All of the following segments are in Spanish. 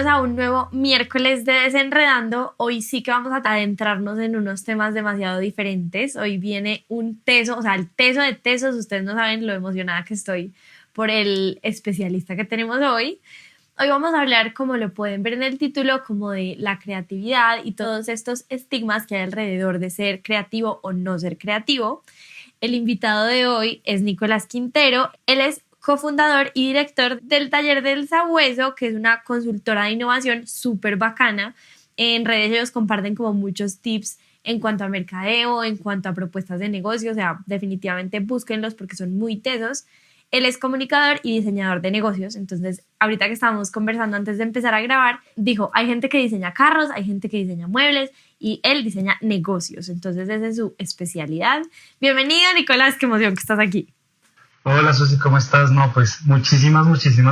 Bienvenidos a un nuevo miércoles de Desenredando. Hoy sí que vamos a adentrarnos en unos temas demasiado diferentes. Hoy viene un teso, o sea, el teso de tesos. Ustedes no saben lo emocionada que estoy por el especialista que tenemos hoy. Hoy vamos a hablar, como lo pueden ver en el título, como de la creatividad y todos estos estigmas que hay alrededor de ser creativo o no ser creativo. El invitado de hoy es Nicolás Quintero. Él es cofundador y director del Taller del Sabueso, que es una consultora de innovación súper bacana. En redes ellos comparten como muchos tips en cuanto a mercadeo, en cuanto a propuestas de negocio, o sea, definitivamente búsquenlos porque son muy tesos. Él es comunicador y diseñador de negocios, entonces ahorita que estábamos conversando antes de empezar a grabar, dijo, hay gente que diseña carros, hay gente que diseña muebles y él diseña negocios, entonces esa es su especialidad. Bienvenido, Nicolás, qué emoción que estás aquí. Hola Susi, ¿cómo estás? No, pues muchísimas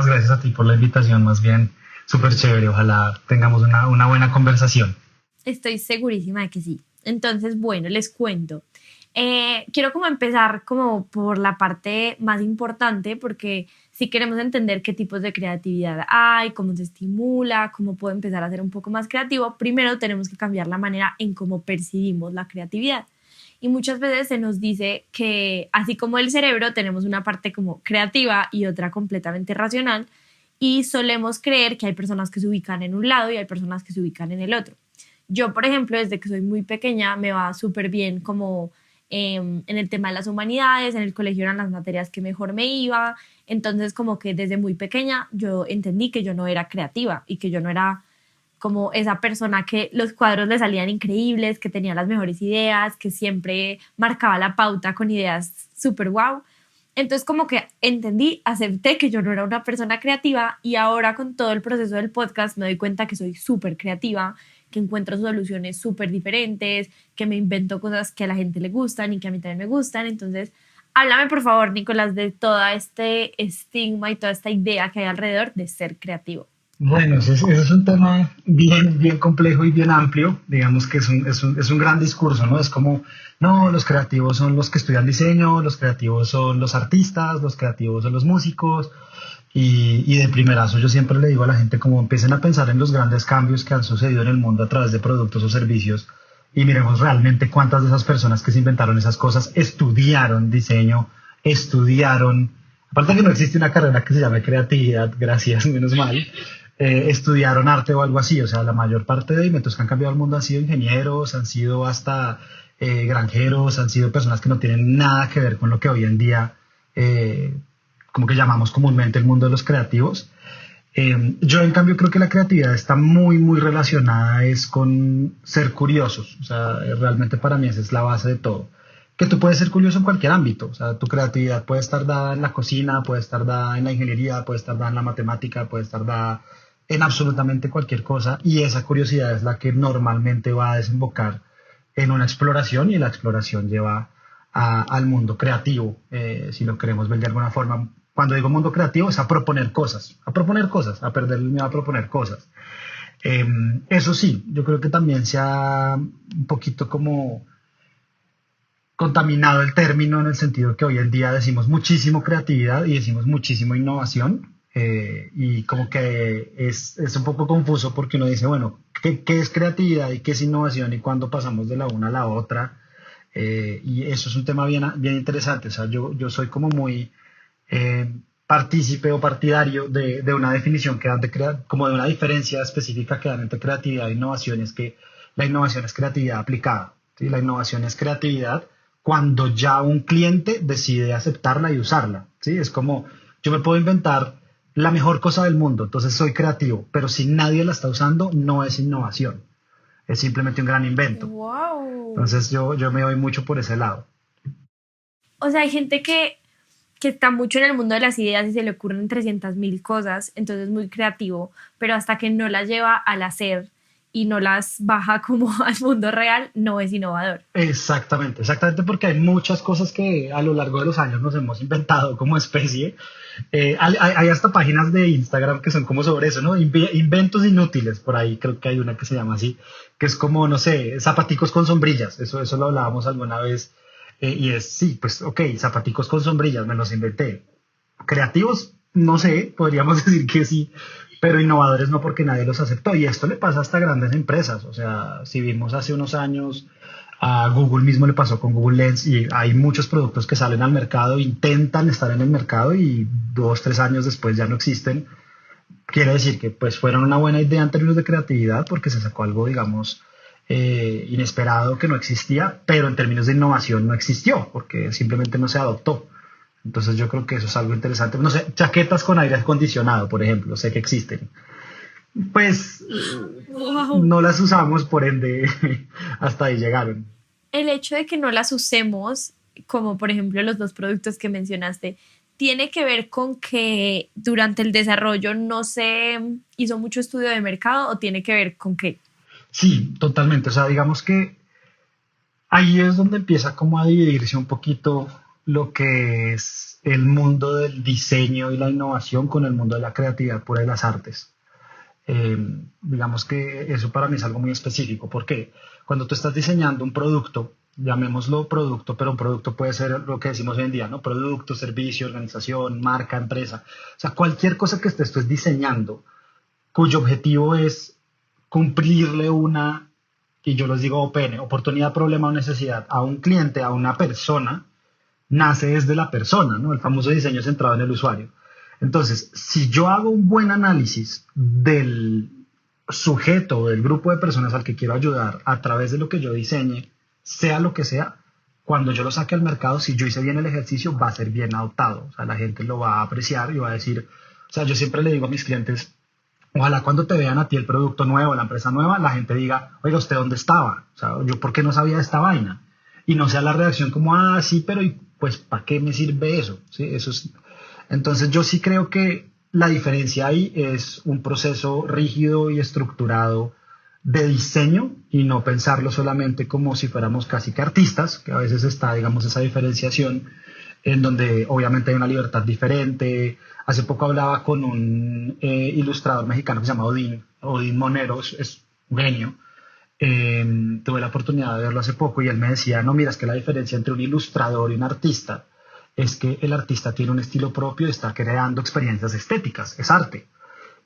gracias a ti por la invitación, más bien súper chévere, ojalá tengamos una buena conversación. Estoy segurísima de que sí. Entonces, bueno, les cuento. Quiero como empezar como por la parte más importante, porque si queremos entender qué tipos de creatividad hay, cómo se estimula, cómo puedo empezar a ser un poco más creativo, primero tenemos que cambiar la manera en cómo percibimos la creatividad. Y muchas veces se nos dice que así como el cerebro tenemos una parte como creativa y otra completamente racional y solemos creer que hay personas que se ubican en un lado y hay personas que se ubican en el otro. Yo, por ejemplo, desde que soy muy pequeña me va súper bien como en el tema de las humanidades, en el colegio eran las materias que mejor me iba, entonces como que desde muy pequeña yo entendí que yo no era creativa y que yo no era como esa persona que los cuadros le salían increíbles, que tenía las mejores ideas, que siempre marcaba la pauta con ideas súper guau. Entonces como que entendí, acepté que yo no era una persona creativa y ahora con todo el proceso del podcast me doy cuenta que soy súper creativa, que encuentro soluciones súper diferentes, que me invento cosas que a la gente le gustan y que a mí también me gustan. Entonces, háblame por favor, Nicolás, de todo este estigma y toda esta idea que hay alrededor de ser creativo. Bueno, ese es un tema bien complejo y bien amplio, digamos que es un gran discurso, ¿no? Es como, no, los creativos son los que estudian diseño, los creativos son los artistas, los creativos son los músicos, y de primerazo yo siempre le digo a la gente como empiecen a pensar en los grandes cambios que han sucedido en el mundo a través de productos o servicios y miremos realmente cuántas de esas personas que se inventaron esas cosas estudiaron diseño, aparte que no existe una carrera que se llame creatividad, gracias, menos mal, estudiaron arte o algo así, o sea, la mayor parte de inventos que han cambiado el mundo han sido ingenieros, han sido hasta granjeros, han sido personas que no tienen nada que ver con lo que hoy en día como que llamamos comúnmente el mundo de los creativos. Yo en cambio creo que la creatividad está muy relacionada es con ser curiosos, o sea, realmente para mí esa es la base de todo. Que tú puedes ser curioso en cualquier ámbito, o sea, tu creatividad puede estar dada en la cocina, puede estar dada en la ingeniería, puede estar dada en la matemática, puede estar dada en absolutamente cualquier cosa y esa curiosidad es la que normalmente va a desembocar en una exploración y la exploración lleva al mundo creativo, si lo queremos ver de alguna forma. Cuando digo mundo creativo es a proponer cosas, a perder el miedo a proponer cosas. Eso sí, yo creo que también se ha un poquito como contaminado el término en el sentido que hoy en día decimos muchísimo creatividad y decimos muchísimo innovación y como que es un poco confuso porque uno dice, bueno, ¿qué es creatividad y qué es innovación y cuándo pasamos de la una a la otra? Y eso es un tema bien interesante, o sea, yo soy como muy partícipe o partidario de una definición que dan como de una diferencia específica que dan entre creatividad e innovación, es que la innovación es creatividad aplicada, ¿sí? La innovación es creatividad cuando ya un cliente decide aceptarla y usarla, ¿sí? Es como, yo me puedo inventar la mejor cosa del mundo, entonces soy creativo, pero si nadie la está usando, no es innovación, es simplemente un gran invento. Wow. Entonces yo me voy mucho por ese lado. O sea, hay gente que está mucho en el mundo de las ideas y se le ocurren 300.000 cosas, entonces es muy creativo, pero hasta que no las lleva al hacer y no las baja como al mundo real, no es innovador. Exactamente porque hay muchas cosas que a lo largo de los años nos hemos inventado como especie. Hay hasta páginas de Instagram que son como sobre eso, ¿no? Inventos inútiles, por ahí creo que hay una que se llama así, que es como, no sé, zapaticos con sombrillas, eso lo hablábamos alguna vez, y es, sí, pues ok, zapaticos con sombrillas, me los inventé. Creativos, no sé, podríamos decir que sí, pero innovadores no porque nadie los aceptó. Y esto le pasa hasta a grandes empresas. O sea, si vimos hace unos años, a Google mismo le pasó con Google Lens y hay muchos productos que salen al mercado, intentan estar en el mercado y 2, 3 años después ya no existen. Quiere decir que pues fueron una buena idea en términos de creatividad porque se sacó algo, digamos, inesperado que no existía, pero en términos de innovación no existió porque simplemente no se adoptó. Entonces yo creo que eso es algo interesante. No sé, chaquetas con aire acondicionado, por ejemplo, sé que existen. Pues Wow. no las usamos, por ende, hasta ahí llegaron. El hecho de que no las usemos, como por ejemplo los dos productos que mencionaste, tiene que ver con que durante el desarrollo no se hizo mucho estudio de mercado o tiene que ver con qué. Sí, totalmente. O sea, digamos que ahí es donde empieza como a dividirse un poquito lo que es el mundo del diseño y la innovación con el mundo de la creatividad pura de las artes. Eh, digamos que eso para mí es algo muy específico, porque cuando tú estás diseñando un producto, llamémoslo producto, pero un producto puede ser lo que decimos hoy en día, ¿no? Producto, servicio, organización, marca, empresa. O sea, cualquier cosa que estés tú diseñando, cuyo objetivo es cumplirle una, y yo les digo OPN, oportunidad, problema o necesidad, a un cliente, a una persona, nace desde la persona, ¿no? El famoso diseño centrado en el usuario. Entonces, si yo hago un buen análisis del sujeto o del grupo de personas al que quiero ayudar a través de lo que yo diseñe, sea lo que sea, cuando yo lo saque al mercado, si yo hice bien el ejercicio, va a ser bien adoptado. O sea, la gente lo va a apreciar y va a decir, o sea, yo siempre le digo a mis clientes, ojalá cuando te vean a ti el producto nuevo, la empresa nueva, la gente diga, oiga, ¿usted dónde estaba? O sea, yo por qué no sabía de esta vaina. Y no sea la reacción como, ah, sí, pero ¿y pues para qué me sirve eso? ¿Sí? Eso es. Entonces yo sí creo que la diferencia ahí es un proceso rígido y estructurado de diseño y no pensarlo solamente como si fuéramos casi que artistas, que a veces está, digamos, esa diferenciación en donde obviamente hay una libertad diferente. Hace poco hablaba con un ilustrador mexicano que se llama Odín Monero, es un genio. Tuve la oportunidad de verlo hace poco y él me decía, no, mira, es que la diferencia entre un ilustrador y un artista es que el artista tiene un estilo propio y está creando experiencias estéticas, es arte.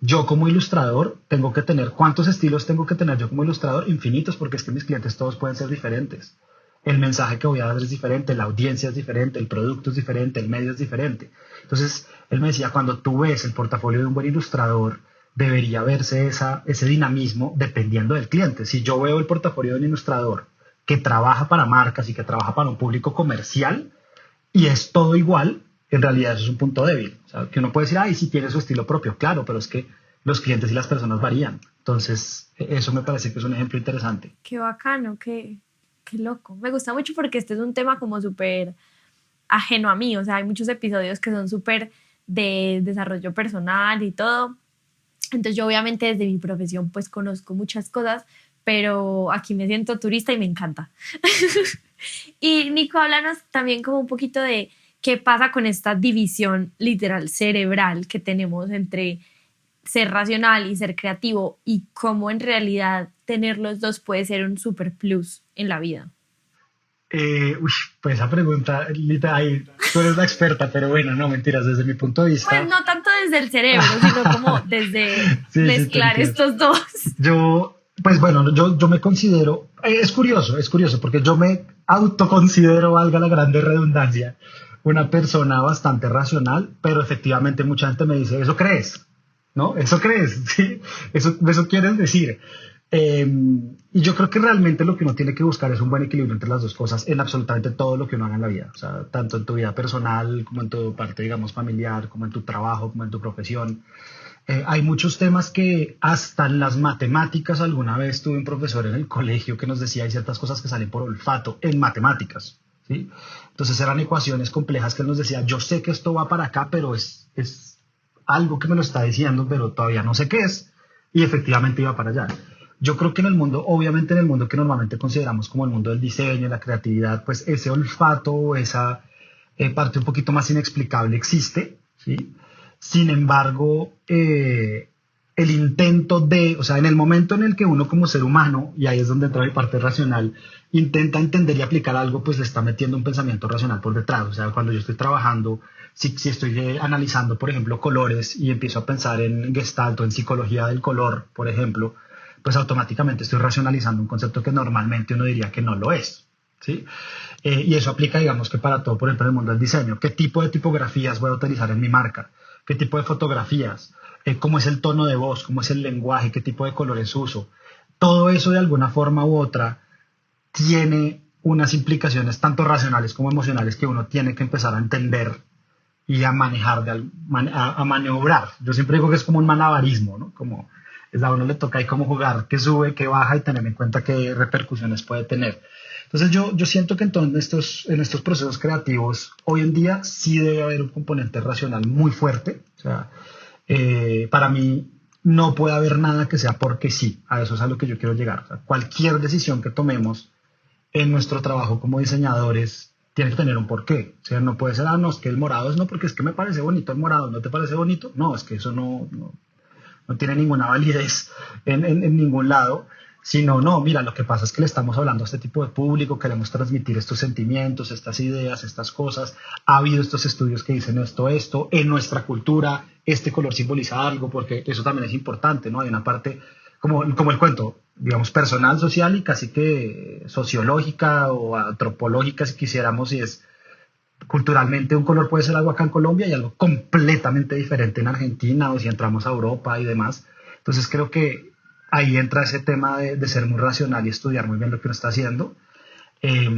Yo como ilustrador tengo que tener, ¿cuántos estilos tengo que tener yo como ilustrador? Infinitos, porque es que mis clientes todos pueden ser diferentes. El mensaje que voy a dar es diferente, la audiencia es diferente, el producto es diferente, el medio es diferente. Entonces, él me decía, cuando tú ves el portafolio de un buen ilustrador, debería verse ese dinamismo dependiendo del cliente. Si yo veo el portafolio de un ilustrador que trabaja para marcas y que trabaja para un público comercial y es todo igual, en realidad eso es un punto débil. O sea, que uno puede decir, ay, sí tiene su estilo propio, claro, pero es que los clientes y las personas varían. Entonces, eso me parece que es un ejemplo interesante. Qué bacano, qué loco. Me gusta mucho porque este es un tema como súper ajeno a mí. O sea, hay muchos episodios que son súper de desarrollo personal y todo. Entonces yo obviamente desde mi profesión pues conozco muchas cosas, pero aquí me siento turista y me encanta. Y Nico, háblanos también como un poquito de qué pasa con esta división literal cerebral que tenemos entre ser racional y ser creativo y cómo en realidad tener los dos puede ser un super plus en la vida. Pues esa pregunta, Lita, ahí, tú eres la experta, pero bueno, no mentiras, desde mi punto de Pues vista. no tanto desde el cerebro, sino como desde Sí, sí, te mezclar entiendo. estos dos. Yo, pues bueno, yo me considero, es curioso, porque yo me autoconsidero, valga la grande redundancia, una persona bastante racional, pero efectivamente mucha gente me dice, ¿eso crees? ¿No? ¿Eso crees? ¿Sí? Eso quieres decir. Eh, y yo creo que realmente lo que uno tiene que buscar es un buen equilibrio entre las dos cosas en absolutamente todo lo que uno haga en la vida. O sea, tanto en tu vida personal como en tu parte, digamos, familiar, como en tu trabajo, como en tu profesión. Hay muchos temas que hasta en las matemáticas, alguna vez tuve un profesor en el colegio que nos decía hay ciertas cosas que salen por olfato en matemáticas, ¿sí? Entonces eran ecuaciones complejas que él nos decía, yo sé que esto va para acá, pero es algo que me lo está diciendo, pero todavía no sé qué es, y efectivamente iba para allá. Yo creo que en el mundo, obviamente en el mundo que normalmente consideramos como el mundo del diseño, la creatividad, pues ese olfato, esa parte un poquito más inexplicable existe, ¿sí? Sin embargo, el intento de, o sea, en el momento en el que uno como ser humano, y ahí es donde entra mi parte racional, intenta entender y aplicar algo, pues le está metiendo un pensamiento racional por detrás. O sea, cuando yo estoy trabajando, si estoy analizando, por ejemplo, colores y empiezo a pensar en Gestalt o en psicología del color, por ejemplo, pues automáticamente estoy racionalizando un concepto que normalmente uno diría que no lo es, ¿sí? Y eso aplica, digamos, que para todo, por ejemplo, en el mundo del diseño. ¿Qué tipo de tipografías voy a utilizar en mi marca? ¿Qué tipo de fotografías? ¿Cómo es el tono de voz? ¿Cómo es el lenguaje? ¿Qué tipo de colores uso? Todo eso, de alguna forma u otra, tiene unas implicaciones tanto racionales como emocionales que uno tiene que empezar a entender y a manejar, a maniobrar. Yo siempre digo que es como un malabarismo, ¿no? Como a uno le toca ahí como jugar, que sube, que baja y tener en cuenta qué repercusiones puede tener. Entonces yo siento que entonces en estos procesos creativos hoy en día sí debe haber un componente racional muy fuerte. O sea, para mí no puede haber nada que sea porque sí. A eso es a lo que yo quiero llegar. O sea, cualquier decisión que tomemos en nuestro trabajo como diseñadores tiene que tener un porqué. O sea, no puede ser, no, es que el morado es no, porque es que me parece bonito el morado, ¿no te parece bonito? No, es que eso no tiene ninguna validez en ningún lado, sino, no, mira, lo que pasa es que le estamos hablando a este tipo de público, queremos transmitir estos sentimientos, estas ideas, estas cosas, ha habido estos estudios que dicen esto, en nuestra cultura este color simboliza algo, porque eso también es importante, ¿no? Hay una parte, como el cuento, digamos, personal, social y casi que sociológica o antropológica, si quisiéramos, y es culturalmente un color puede ser algo acá en Colombia y algo completamente diferente en Argentina o si entramos a Europa y demás. Entonces creo que ahí entra ese tema de ser muy racional y estudiar muy bien lo que uno está haciendo eh,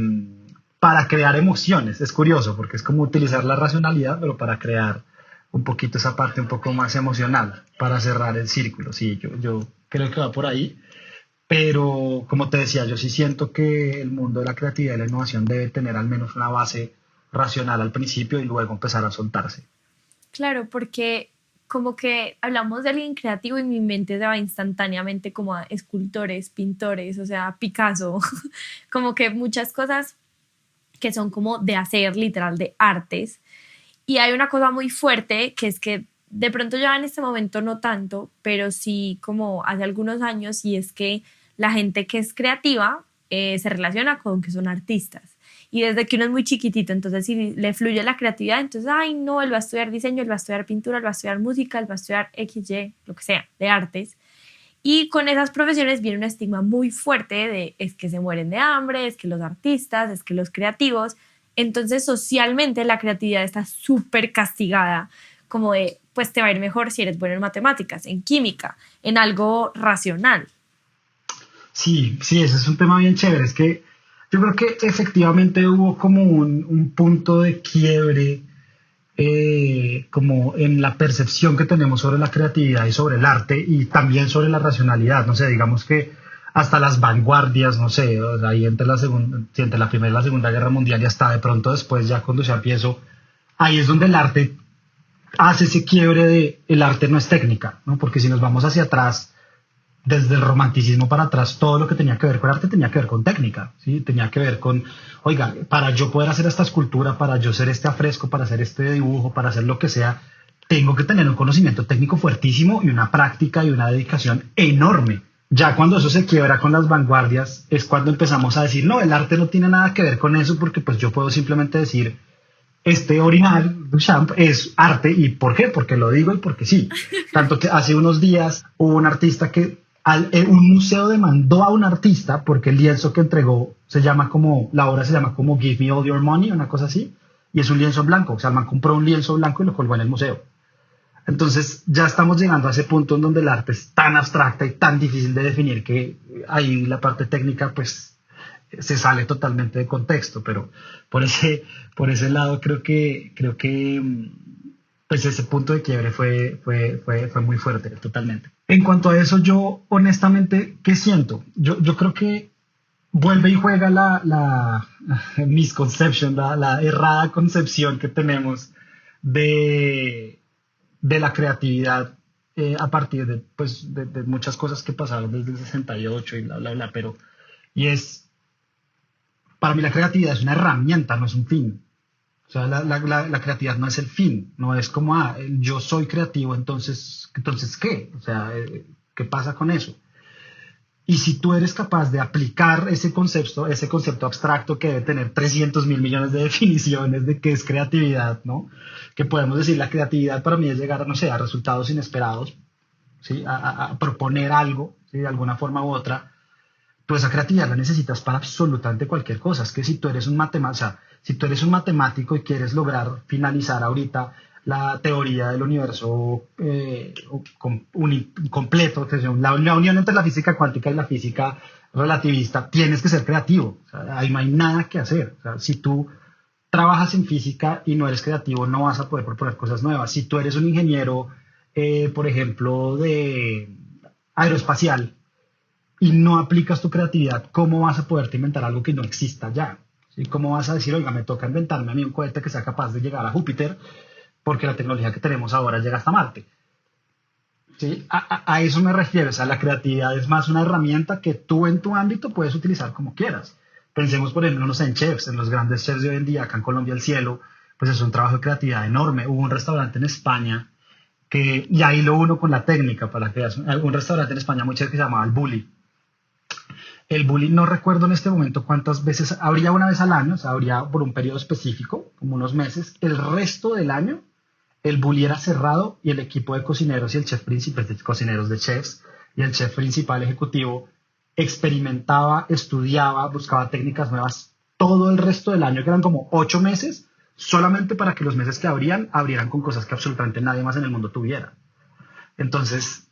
para crear emociones. Es curioso porque es como utilizar la racionalidad, pero para crear un poquito esa parte un poco más emocional, para cerrar el círculo. Sí, yo creo que va por ahí. Pero como te decía, yo sí siento que el mundo de la creatividad y la innovación debe tener al menos una base racional al principio y luego empezar a soltarse. Claro, porque como que hablamos de alguien creativo y mi mente se va instantáneamente como a escultores, pintores, o sea, Picasso, como que muchas cosas que son como de hacer, literal, de artes. Y hay una cosa muy fuerte que es que de pronto ya en este momento no tanto, pero sí como hace algunos años, y es que la gente que es creativa se relaciona con que son artistas. Y desde que uno es muy chiquitito, entonces si le fluye la creatividad, entonces, ay, no, él va a estudiar diseño, él va a estudiar pintura, él va a estudiar música, él va a estudiar X, Y, lo que sea, de artes. Y con esas profesiones viene un estigma muy fuerte de es que se mueren de hambre, es que los artistas, es que los creativos. Entonces, socialmente la creatividad está súper castigada, como de, pues te va a ir mejor si eres bueno en matemáticas, en química, en algo racional. Sí, sí, ese es un tema bien chévere. Es que yo creo que efectivamente hubo como un punto de quiebre como en la percepción que tenemos sobre la creatividad y sobre el arte y también sobre la racionalidad. No sé, digamos que hasta las vanguardias, no sé, o sea, ahí entre la Primera y la Segunda Guerra Mundial y hasta de pronto después, ya cuando se empiezo, ahí es donde el arte hace ese quiebre de el arte no es técnica, ¿no? Porque si nos vamos hacia atrás, desde el romanticismo para atrás, todo lo que tenía que ver con arte tenía que ver con técnica, ¿sí? Tenía que ver con, oiga, para yo poder hacer esta escultura, para yo hacer este afresco, para hacer este dibujo, para hacer lo que sea, tengo que tener un conocimiento técnico fuertísimo y una práctica y una dedicación enorme. Ya cuando eso se quiebra con las vanguardias es cuando empezamos a decir, no, el arte no tiene nada que ver con eso porque pues yo puedo simplemente decir, este orinal Duchamp es arte. ¿Y por qué? Porque lo digo y porque sí. Tanto que hace unos días hubo un artista que un museo demandó a un artista porque el lienzo que entregó la obra se llama como Give Me All Your Money, una cosa así, y es un lienzo blanco. O sea, el man compró un lienzo blanco y lo colgó en el museo. Entonces ya estamos llegando a ese punto en donde el arte es tan abstracta y tan difícil de definir que ahí la parte técnica pues se sale totalmente de contexto, pero por ese lado creo que pues ese punto de quiebre fue muy fuerte, totalmente. En cuanto a eso, yo honestamente, ¿qué siento? Yo creo que vuelve y juega la misconception, la errada concepción que tenemos de, de la creatividad a partir de muchas cosas que pasaron desde el 68 y bla, bla, bla, y es, para mí la creatividad es una herramienta, no es un fin. O sea, la creatividad no es el fin, no es como, yo soy creativo, entonces ¿qué? O sea, ¿qué pasa con eso? Y si tú eres capaz de aplicar ese concepto abstracto que debe tener 300.000 millones de definiciones de qué es creatividad, ¿no? Que podemos decir, la creatividad para mí es llegar, no sé, a resultados inesperados, ¿sí? A proponer algo, ¿sí? De alguna forma u otra. Tú esa creatividad la necesitas para absolutamente cualquier cosa. Es que si tú eres un matemático, o sea, si tú eres un matemático y quieres lograr finalizar ahorita la teoría del universo completo, que es la unión entre la física cuántica y la física relativista, tienes que ser creativo. O sea, ahí no hay nada que hacer. O sea, si tú trabajas en física y no eres creativo, no vas a poder proponer cosas nuevas. Si tú eres un ingeniero, por ejemplo, de aeroespacial, y no aplicas tu creatividad, ¿cómo vas a poderte inventar algo que no exista ya? ¿Sí? ¿Cómo vas a decir, oiga, me toca inventarme a mí un cohete que sea capaz de llegar a Júpiter porque la tecnología que tenemos ahora llega hasta Marte? ¿Sí? A eso me refiero. O sea, la creatividad es más una herramienta que tú en tu ámbito puedes utilizar como quieras. Pensemos, por ejemplo, no sé, en chefs, en los grandes chefs de hoy en día, acá en Colombia el cielo, pues es un trabajo de creatividad enorme. Hubo un restaurante en España y ahí lo uno con la técnica, para que veas, un restaurante en España muy chévere que se llamaba El Bulli. El bullying no recuerdo en este momento cuántas veces, habría una vez al año, o sea, habría por un periodo específico, como unos meses. El resto del año, el bully era cerrado y el equipo de cocineros y el chef principal, de cocineros de chefs y el chef principal ejecutivo experimentaba, estudiaba, buscaba técnicas nuevas todo el resto del año, que eran como 8 meses, solamente para que los meses que abrieran con cosas que absolutamente nadie más en el mundo tuviera. Entonces,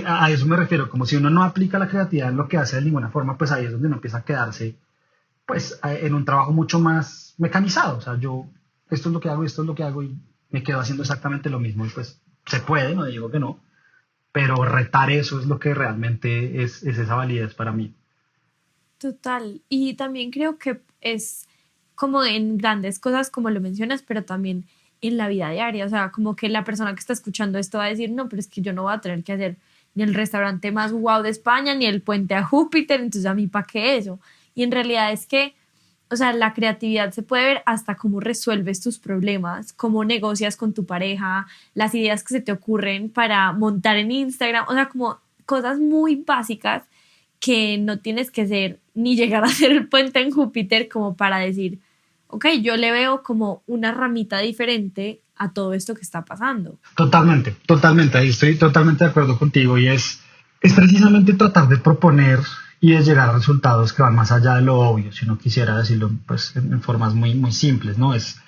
a eso me refiero, como si uno no aplica la creatividad en lo que hace de ninguna forma, pues ahí es donde uno empieza a quedarse pues en un trabajo mucho más mecanizado. O sea, yo esto es lo que hago, esto es lo que hago y me quedo haciendo exactamente lo mismo y pues se puede, no digo que no, pero retar eso es lo que realmente es esa validez para mí. Total. Y también creo que es como en grandes cosas, como lo mencionas, pero también en la vida diaria. O sea, como que la persona que está escuchando esto va a decir, no, pero es que yo no voy a tener que hacer ni el restaurante más guau de España, ni el puente a Júpiter, entonces a mí, ¿para qué eso? Y en realidad es que, o sea, la creatividad se puede ver hasta cómo resuelves tus problemas, cómo negocias con tu pareja, las ideas que se te ocurren para montar en Instagram, o sea, como cosas muy básicas que no tienes que ser ni llegar a ser el puente en Júpiter como para decir, ok, yo le veo como una ramita diferente a todo esto que está pasando. Totalmente, totalmente, ahí estoy totalmente de acuerdo contigo y es precisamente tratar de proponer y de llegar a resultados que van más allá de lo obvio, si uno quisiera decirlo pues en formas muy, muy simples, ¿no? Es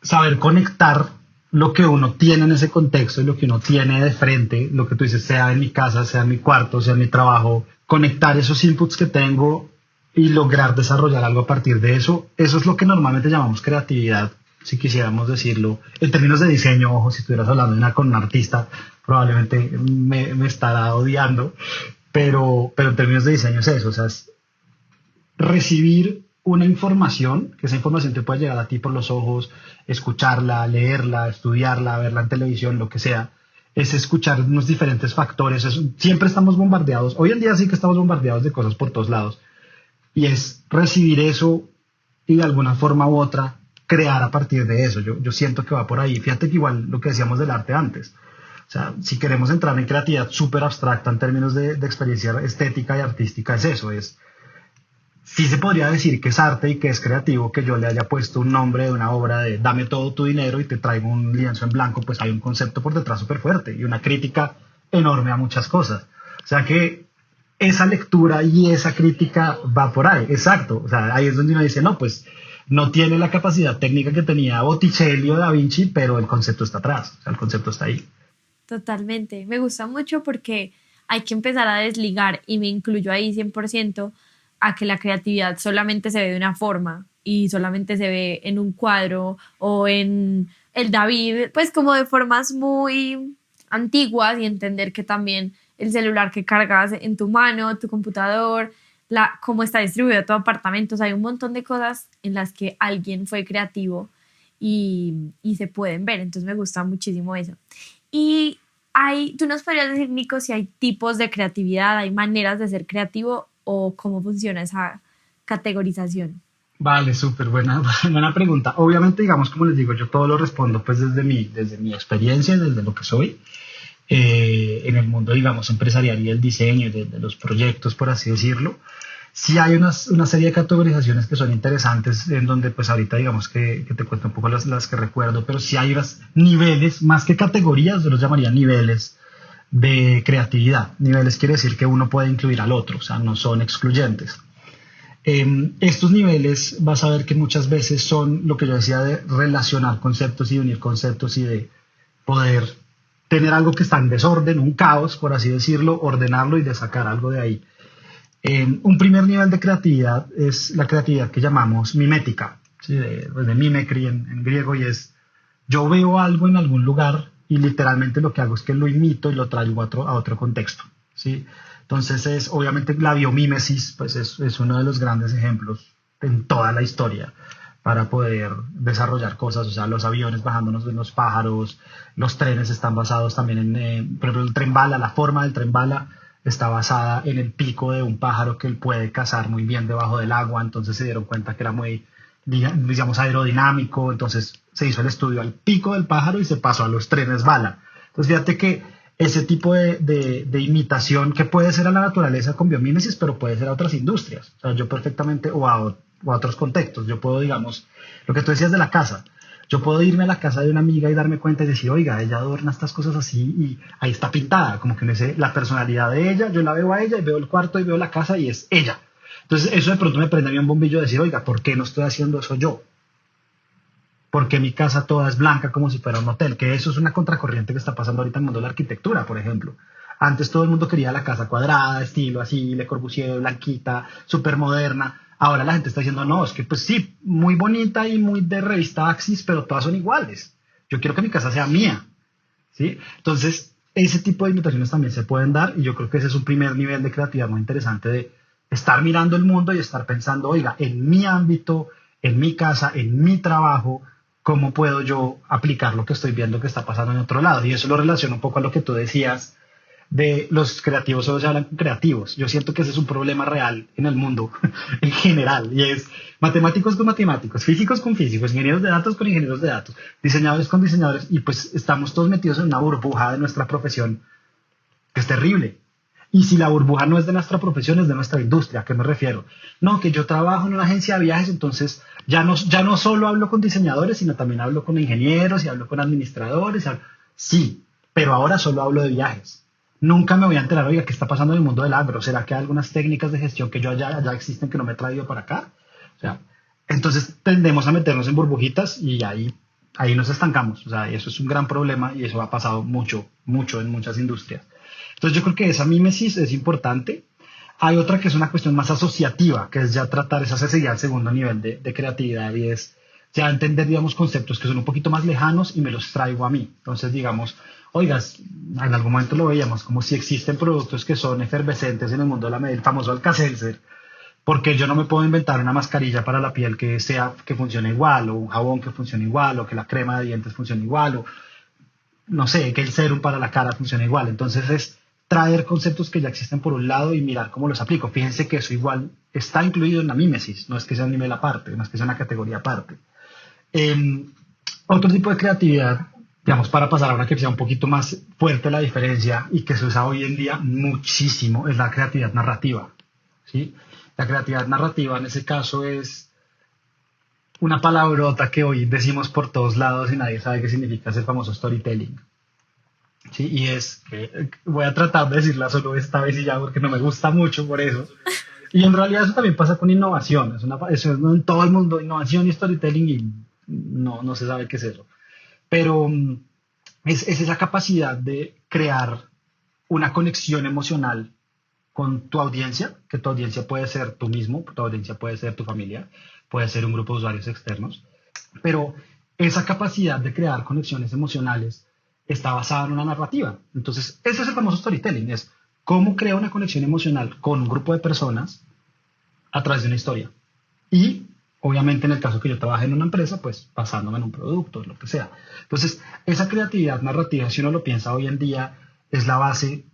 saber conectar lo que uno tiene en ese contexto y lo que uno tiene de frente, lo que tú dices, sea en mi casa, sea en mi cuarto, sea en mi trabajo, conectar esos inputs que tengo y lograr desarrollar algo a partir de eso. Eso es lo que normalmente llamamos creatividad, si quisiéramos decirlo. En términos de diseño, ojo, si estuvieras hablando con un artista, probablemente me estará odiando, pero en términos de diseño es eso, o sea, es recibir una información, que esa información te puede llegar a ti por los ojos, escucharla, leerla, estudiarla, verla en televisión, lo que sea, es escuchar unos diferentes factores. Siempre estamos bombardeados, hoy en día sí que estamos bombardeados de cosas por todos lados, y es recibir eso y de alguna forma u otra crear a partir de eso. Yo siento que va por ahí. Fíjate que igual lo que decíamos del arte antes. O sea, si queremos entrar en creatividad súper abstracta en términos de experiencia estética y artística, es eso, sí se podría decir que es arte y que es creativo que yo le haya puesto un nombre de una obra de dame todo tu dinero y te traigo un lienzo en blanco, pues hay un concepto por detrás súper fuerte y una crítica enorme a muchas cosas. O sea que esa lectura y esa crítica va por ahí, exacto. O sea, ahí es donde uno dice, no, pues no tiene la capacidad técnica que tenía Botticelli o Da Vinci, pero el concepto está atrás, o sea, el concepto está ahí. Totalmente. Me gusta mucho porque hay que empezar a desligar, y me incluyo ahí 100%, a que la creatividad solamente se ve de una forma y solamente se ve en un cuadro o en el David, pues como de formas muy antiguas, y entender que también el celular que cargas en tu mano, tu computador, cómo está distribuido tu apartamento, o sea, hay un montón de cosas en las que alguien fue creativo y se pueden ver, entonces me gusta muchísimo eso. Y tú nos podrías decir, Nico, si hay tipos de creatividad, hay maneras de ser creativo o cómo funciona esa categorización. Vale, súper buena, buena pregunta. Obviamente, digamos, como les digo, yo todo lo respondo pues desde mi experiencia, desde lo que soy en el mundo, digamos, empresarial y del diseño y de los proyectos, por así decirlo. Sí hay una serie de categorizaciones que son interesantes, en donde pues ahorita digamos que te cuento un poco las que recuerdo, pero sí hay unos niveles, más que categorías, yo los llamaría niveles de creatividad. Niveles quiere decir que uno puede incluir al otro, o sea, no son excluyentes. Estos niveles vas a ver que muchas veces son lo que yo decía de relacionar conceptos y de unir conceptos y de poder tener algo que está en desorden, un caos, por así decirlo, ordenarlo y de sacar algo de ahí. Un primer nivel de creatividad es la creatividad que llamamos mimética, ¿sí? De mimicry en griego, y es yo veo algo en algún lugar y literalmente lo que hago es que lo imito y lo traigo a otro contexto, ¿sí? Entonces es obviamente la biomímesis, pues es uno de los grandes ejemplos en toda la historia para poder desarrollar cosas, o sea, los aviones bajándonos de los pájaros, los trenes están basados también por ejemplo, el tren bala, la forma del tren bala está basada en el pico de un pájaro que él puede cazar muy bien debajo del agua, entonces se dieron cuenta que era muy, digamos, aerodinámico, entonces se hizo el estudio al pico del pájaro y se pasó a los trenes bala. Entonces fíjate que ese tipo de imitación que puede ser a la naturaleza con biomímesis, pero puede ser a otras industrias, o sea, yo perfectamente, o a otros contextos, yo puedo, digamos, lo que tú decías de la casa, yo puedo irme a la casa de una amiga y darme cuenta y decir, oiga, ella adorna estas cosas así y ahí está pintada, como que me sé la personalidad de ella, yo la veo a ella y veo el cuarto y veo la casa y es ella. Entonces eso de pronto me prende a mí un bombillo de decir, oiga, ¿por qué no estoy haciendo eso yo? ¿Por qué mi casa toda es blanca como si fuera un hotel? Que eso es una contracorriente que está pasando ahorita en el mundo de la arquitectura, por ejemplo. Antes todo el mundo quería la casa cuadrada, estilo así, Le Corbusier, blanquita, súper moderna. Ahora la gente está diciendo, no, es que pues sí, muy bonita y muy de revista Axis, pero todas son iguales. Yo quiero que mi casa sea mía, ¿sí? Entonces, ese tipo de imitaciones también se pueden dar y yo creo que ese es un primer nivel de creatividad muy interesante de estar mirando el mundo y estar pensando, oiga, en mi ámbito, en mi casa, en mi trabajo, ¿cómo puedo yo aplicar lo que estoy viendo que está pasando en otro lado? Y eso lo relaciona un poco a lo que tú decías de los creativos solo se hablan con creativos. Yo siento que ese es un problema real en el mundo en general, y es matemáticos con matemáticos, físicos con físicos, ingenieros de datos con ingenieros de datos, diseñadores con diseñadores, y pues estamos todos metidos en una burbuja de nuestra profesión que es terrible. Y si la burbuja no es de nuestra profesión, es de nuestra industria. ¿A qué me refiero? No, que yo trabajo en una agencia de viajes, entonces ya no solo hablo con diseñadores, sino también hablo con ingenieros y hablo con administradores. Sí, pero ahora solo hablo de viajes. Nunca me voy a enterar, oiga, ¿qué está pasando en el mundo del agro? ¿Será que hay algunas técnicas de gestión que ya existen que no me he traído para acá? O sea, entonces tendemos a meternos en burbujitas y ahí nos estancamos. O sea, eso es un gran problema y eso ha pasado mucho, mucho en muchas industrias. Entonces yo creo que esa mímesis es importante. Hay otra que es una cuestión más asociativa, que es ya tratar, esa sería el segundo nivel de creatividad, y es ya entender, digamos, conceptos que son un poquito más lejanos y me los traigo a mí. Entonces, digamos, oigas, en algún momento lo veíamos, como si existen productos que son efervescentes en el mundo de la medicina, el famoso Alka-Seltzer, porque yo no me puedo inventar una mascarilla para la piel que funcione igual, o un jabón que funcione igual, o que la crema de dientes funcione igual, o no sé, que el serum para la cara funcione igual. Entonces es traer conceptos que ya existen por un lado y mirar cómo los aplico. Fíjense que eso igual está incluido en la mímesis, no es que sea un nivel aparte, no es que sea una categoría aparte. Otro tipo de creatividad, digamos, para pasar ahora que sea un poquito más fuerte la diferencia y que se usa hoy en día muchísimo, es la creatividad narrativa, ¿sí? La creatividad narrativa en ese caso es una palabrota que hoy decimos por todos lados y nadie sabe qué significa, es el famoso storytelling. Sí, y voy a tratar de decirla solo esta vez y ya porque no me gusta mucho por eso. Y en realidad eso también pasa con innovación, eso es en todo el mundo, innovación y storytelling, y no se sabe qué es eso. Pero es esa capacidad de crear una conexión emocional con tu audiencia, que tu audiencia puede ser tú mismo, tu audiencia puede ser tu familia, puede ser un grupo de usuarios externos, pero esa capacidad de crear conexiones emocionales está basada en una narrativa. Entonces, ese es el famoso storytelling, es cómo creo una conexión emocional con un grupo de personas a través de una historia. Y, obviamente, en el caso que yo trabaje en una empresa, pues basándome en un producto, lo que sea. Entonces, esa creatividad narrativa, si uno lo piensa hoy en día, es la base,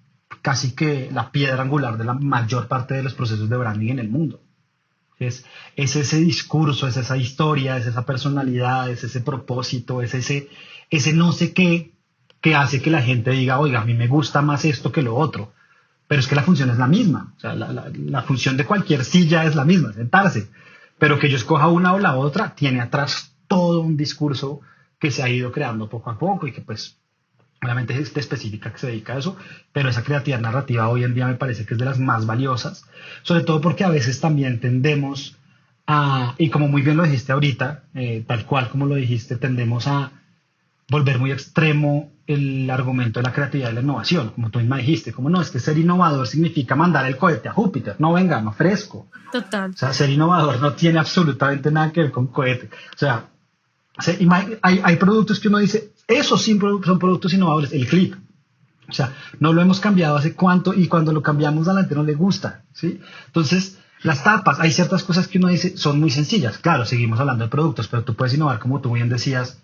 casi que la piedra angular de la mayor parte de los procesos de branding en el mundo. Es ese discurso, es esa historia, es esa personalidad, es ese propósito, es ese no sé qué que hace que la gente diga, oiga, a mí me gusta más esto que lo otro. Pero es que la función es la misma. O sea, la función de cualquier silla es la misma, sentarse. Pero que yo escoja una o la otra, tiene atrás todo un discurso que se ha ido creando poco a poco y que pues obviamente es gente específica que se dedica a eso, pero esa creatividad narrativa hoy en día me parece que es de las más valiosas, sobre todo porque a veces también tendemos a, y como muy bien lo dijiste ahorita, tal cual como lo dijiste, tendemos a volver muy extremo el argumento de la creatividad y la innovación, como tú misma dijiste, como no, es que ser innovador significa mandar el cohete a Júpiter, no venga, no fresco. Total. O sea, ser innovador no tiene absolutamente nada que ver con cohete. O sea, hay productos que uno dice, esos sí son productos innovadores, el clip. O sea, no lo hemos cambiado hace cuánto y cuando lo cambiamos a la gente no le gusta, ¿sí? Entonces, las tapas, hay ciertas cosas que uno dice son muy sencillas. Claro, seguimos hablando de productos, pero tú puedes innovar, como tú bien decías,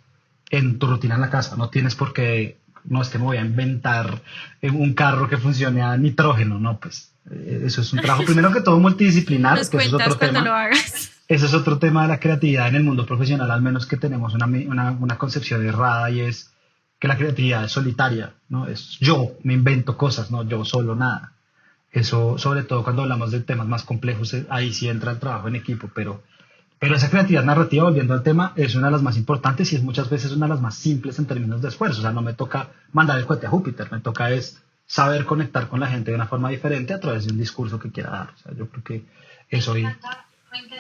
en tu rutina en la casa. No tienes por qué, no es que me voy a inventar un carro que funcione a nitrógeno, no, pues eso es un trabajo primero que todo multidisciplinar, Nos que eso es cuentas otro cuando tema. lo hagas. Eso es otro tema de la creatividad en el mundo profesional, al menos que tenemos una concepción errada y es que la creatividad es solitaria, ¿no? Es yo me invento cosas, no yo solo nada. Eso, sobre todo cuando hablamos de temas más complejos, ahí sí entra el trabajo en equipo, pero esa creatividad narrativa, volviendo al tema, es una de las más importantes y es muchas veces una de las más simples en términos de esfuerzo. O sea, no me toca mandar el cohete a Júpiter, me toca es saber conectar con la gente de una forma diferente a través de un discurso que quiera dar. O sea, yo creo que eso...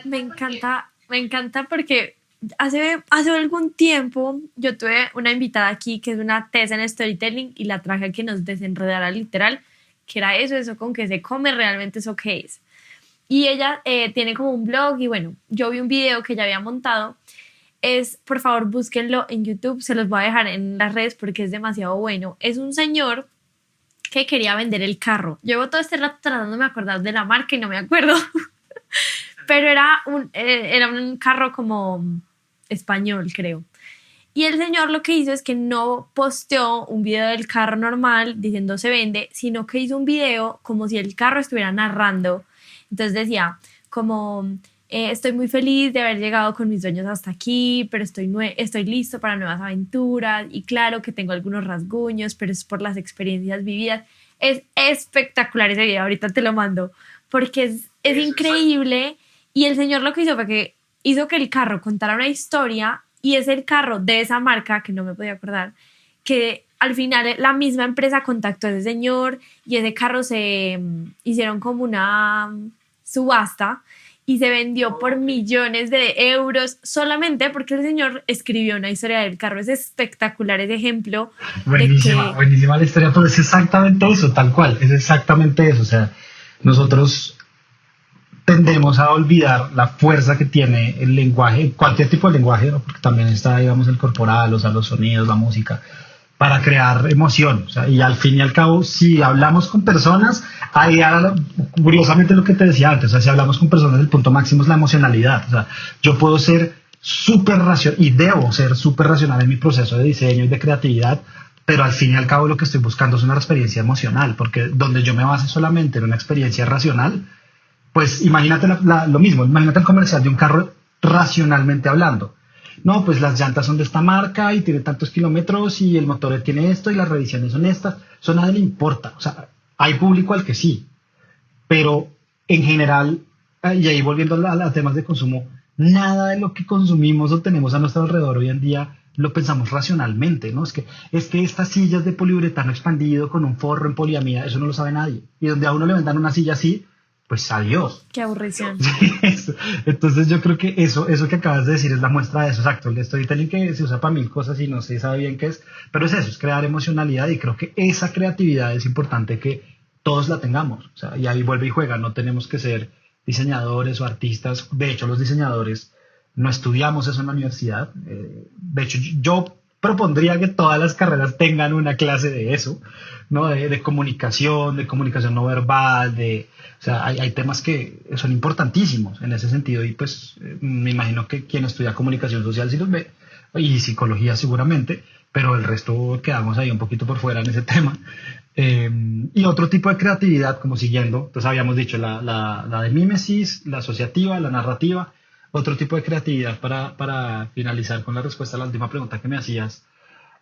Me encanta porque hace algún tiempo yo tuve una invitada aquí que es una tesa en storytelling y la traje a que nos desenredara literal, que era eso con que se come, realmente eso que es. Y ella tiene como un blog y bueno, yo vi un video que ella había montado. Por favor, búsquenlo en YouTube, se los voy a dejar en las redes porque es demasiado bueno. Es un señor que quería vender el carro. Llevo todo este rato tratando de acordar de la marca y no me acuerdo. Pero era un carro como español, creo. Y el señor lo que hizo es que no posteó un video del carro normal diciendo se vende, sino que hizo un video como si el carro estuviera narrando. Entonces decía como estoy muy feliz de haber llegado con mis sueños hasta aquí, pero estoy listo para nuevas aventuras y claro que tengo algunos rasguños, pero es por las experiencias vividas. Es espectacular ese video, ahorita te lo mando, porque es increíble. Y el señor lo que hizo fue que hizo que el carro contara una historia y es el carro de esa marca, que no me podía acordar, que al final la misma empresa contactó a ese señor y ese carro se hicieron como una subasta y se vendió por millones de euros solamente porque el señor escribió una historia del carro. Es espectacular ese ejemplo. Buenísima la historia, pero es exactamente eso, tal cual, es exactamente eso. O sea, nosotros tendemos a olvidar la fuerza que tiene el lenguaje, cualquier tipo de lenguaje, ¿no? Porque también está, digamos, el corporal, o sea, los sonidos, la música, para crear emoción. O sea, y al fin y al cabo, si hablamos con personas, ahí curiosamente lo que te decía antes, o sea, si hablamos con personas, el punto máximo es la emocionalidad. O sea, yo puedo ser súper racional y debo ser súper racional en mi proceso de diseño y de creatividad, pero al fin y al cabo lo que estoy buscando es una experiencia emocional, porque donde yo me base solamente en una experiencia racional, pues imagínate lo mismo, imagínate el comercial de un carro racionalmente hablando. No, pues las llantas son de esta marca y tiene tantos kilómetros y el motor tiene esto y las revisiones son estas. Eso a nadie le importa. O sea, hay público al que sí, pero en general, y ahí volviendo a temas de consumo, nada de lo que consumimos o tenemos a nuestro alrededor hoy en día lo pensamos racionalmente, ¿no? Es que estas sillas de poliuretano expandido con un forro en poliamida, eso no lo sabe nadie. Y donde a uno le vendan una silla así, pues adiós. Qué aburrición. Entonces yo creo que eso que acabas de decir es la muestra de eso, exacto. El storytelling que se usa para mil cosas y no se sabe bien qué es, pero es eso, es crear emocionalidad y creo que esa creatividad es importante que todos la tengamos. O sea, y ahí vuelve y juega, no tenemos que ser diseñadores o artistas. De hecho, los diseñadores no estudiamos eso en la universidad. De hecho, yo propondría que todas las carreras tengan una clase de eso, ¿no? De comunicación no verbal, o sea, hay temas que son importantísimos en ese sentido y pues me imagino que quien estudia comunicación social sí los ve y psicología seguramente, pero el resto quedamos ahí un poquito por fuera en ese tema. Y otro tipo de creatividad, como siguiendo, entonces habíamos dicho la de mímesis, la asociativa, la narrativa. Otro tipo de creatividad para finalizar con la respuesta a la última pregunta que me hacías,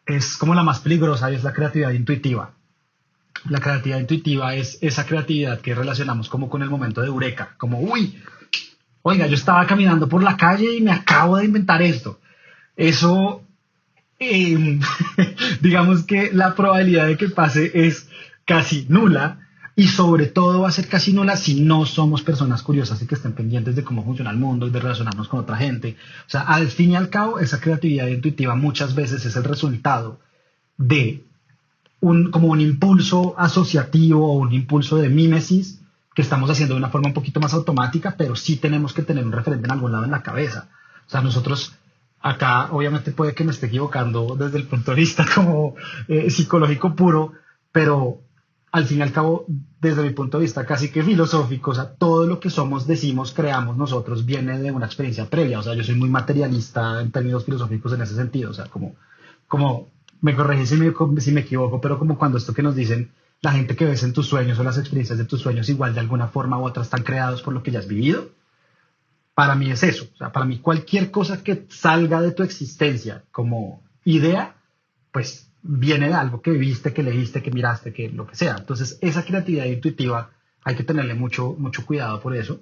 es como la más peligrosa y es la creatividad intuitiva. La creatividad intuitiva es esa creatividad que relacionamos como con el momento de eureka, como, uy, oiga, yo estaba caminando por la calle y me acabo de inventar esto. Eso, digamos que la probabilidad de que pase es casi nula, y sobre todo va a ser casi nula si no somos personas curiosas y que estén pendientes de cómo funciona el mundo y de relacionarnos con otra gente. O sea, al fin y al cabo, esa creatividad intuitiva muchas veces es el resultado de como un impulso asociativo o un impulso de mímesis que estamos haciendo de una forma un poquito más automática, pero sí tenemos que tener un referente en algún lado en la cabeza. O sea, nosotros acá, obviamente puede que me esté equivocando desde el punto de vista como psicológico puro, pero al fin y al cabo, desde mi punto de vista casi que filosófico, o sea, todo lo que somos, decimos, creamos nosotros viene de una experiencia previa. O sea, yo soy muy materialista en términos filosóficos en ese sentido. O sea, como me corregí si me equivoco, pero como cuando esto que nos dicen, la gente que ves en tus sueños o las experiencias de tus sueños igual de alguna forma u otra están creados por lo que ya has vivido. Para mí es eso. O sea, para mí cualquier cosa que salga de tu existencia como idea, pues viene de algo que viste, que leíste, que miraste, que lo que sea. Entonces, esa creatividad intuitiva hay que tenerle mucho, mucho cuidado por eso,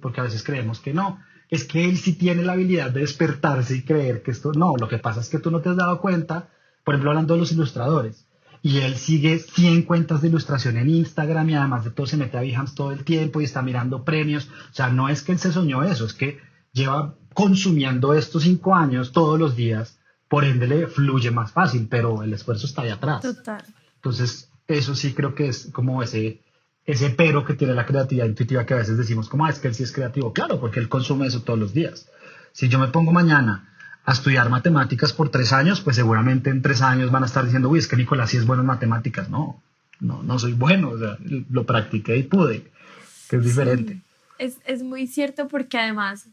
porque a veces creemos que no. Es que él sí tiene la habilidad de despertarse y creer que esto... No, lo que pasa es que tú no te has dado cuenta, por ejemplo, hablando de los ilustradores, y él sigue 100 cuentas de ilustración en Instagram y además de todo se mete a Behance todo el tiempo y está mirando premios. O sea, no es que él se soñó eso, es que lleva consumiendo estos 5 años todos los días. Por ende le fluye más fácil, pero el esfuerzo está ahí atrás. Total. Entonces, eso sí creo que es como ese pero que tiene la creatividad intuitiva que a veces decimos, como, es que él sí es creativo. Claro, porque él consume eso todos los días. Si yo me pongo mañana a estudiar matemáticas por 3 años, pues seguramente en 3 años van a estar diciendo, uy, es que Nicolás sí es bueno en matemáticas. No soy bueno, o sea, lo practiqué y pude, que es diferente. Es muy cierto porque además,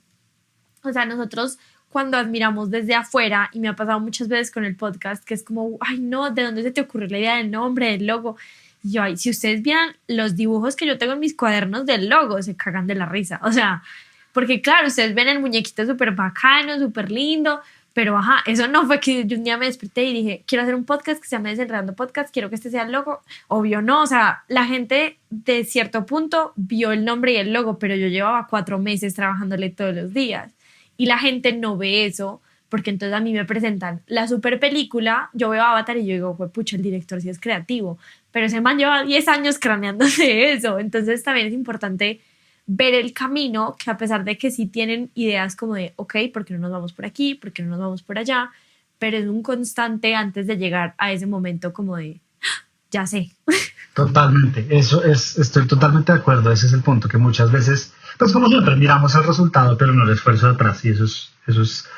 o sea, nosotros cuando admiramos desde afuera, y me ha pasado muchas veces con el podcast, que es como, ay no, ¿de dónde se te ocurrió la idea del nombre, del logo? Y yo, ay, si ustedes vieran los dibujos que yo tengo en mis cuadernos del logo, se cagan de la risa. O sea, porque claro, ustedes ven el muñequito súper bacano, súper lindo, pero ajá, eso no fue que yo un día me desperté y dije, quiero hacer un podcast que se llame Desenredando Podcast, quiero que este sea el logo. Obvio no, o sea, la gente de cierto punto vio el nombre y el logo, pero yo llevaba 4 meses trabajándole todos los días. Y la gente no ve eso, porque entonces a mí me presentan la super película, yo veo Avatar y yo digo, pues pucha, el director sí es creativo, pero ese man lleva 10 años craneándose eso. Entonces también es importante ver el camino, que a pesar de que sí tienen ideas como de, ok, ¿por qué no nos vamos por aquí? ¿Por qué no nos vamos por allá? Pero es un constante antes de llegar a ese momento como de, ya sé. Totalmente, estoy totalmente de acuerdo, ese es el punto, que muchas veces, pues como siempre, miramos el resultado, pero no el esfuerzo de atrás, y eso es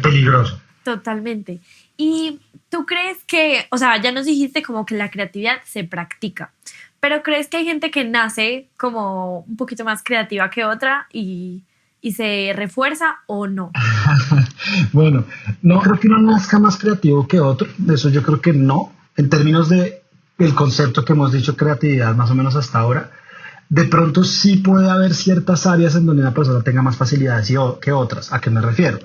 peligroso. Totalmente. ¿Y tú crees que, o sea, ya nos dijiste como que la creatividad se practica, pero crees que hay gente que nace como un poquito más creativa que otra y se refuerza o no? Bueno, no creo que uno nazca más creativo que otro, eso yo creo que no, en términos de el concepto que hemos dicho creatividad más o menos hasta ahora. De pronto sí puede haber ciertas áreas en donde una persona tenga más facilidades que otras. ¿A qué me refiero?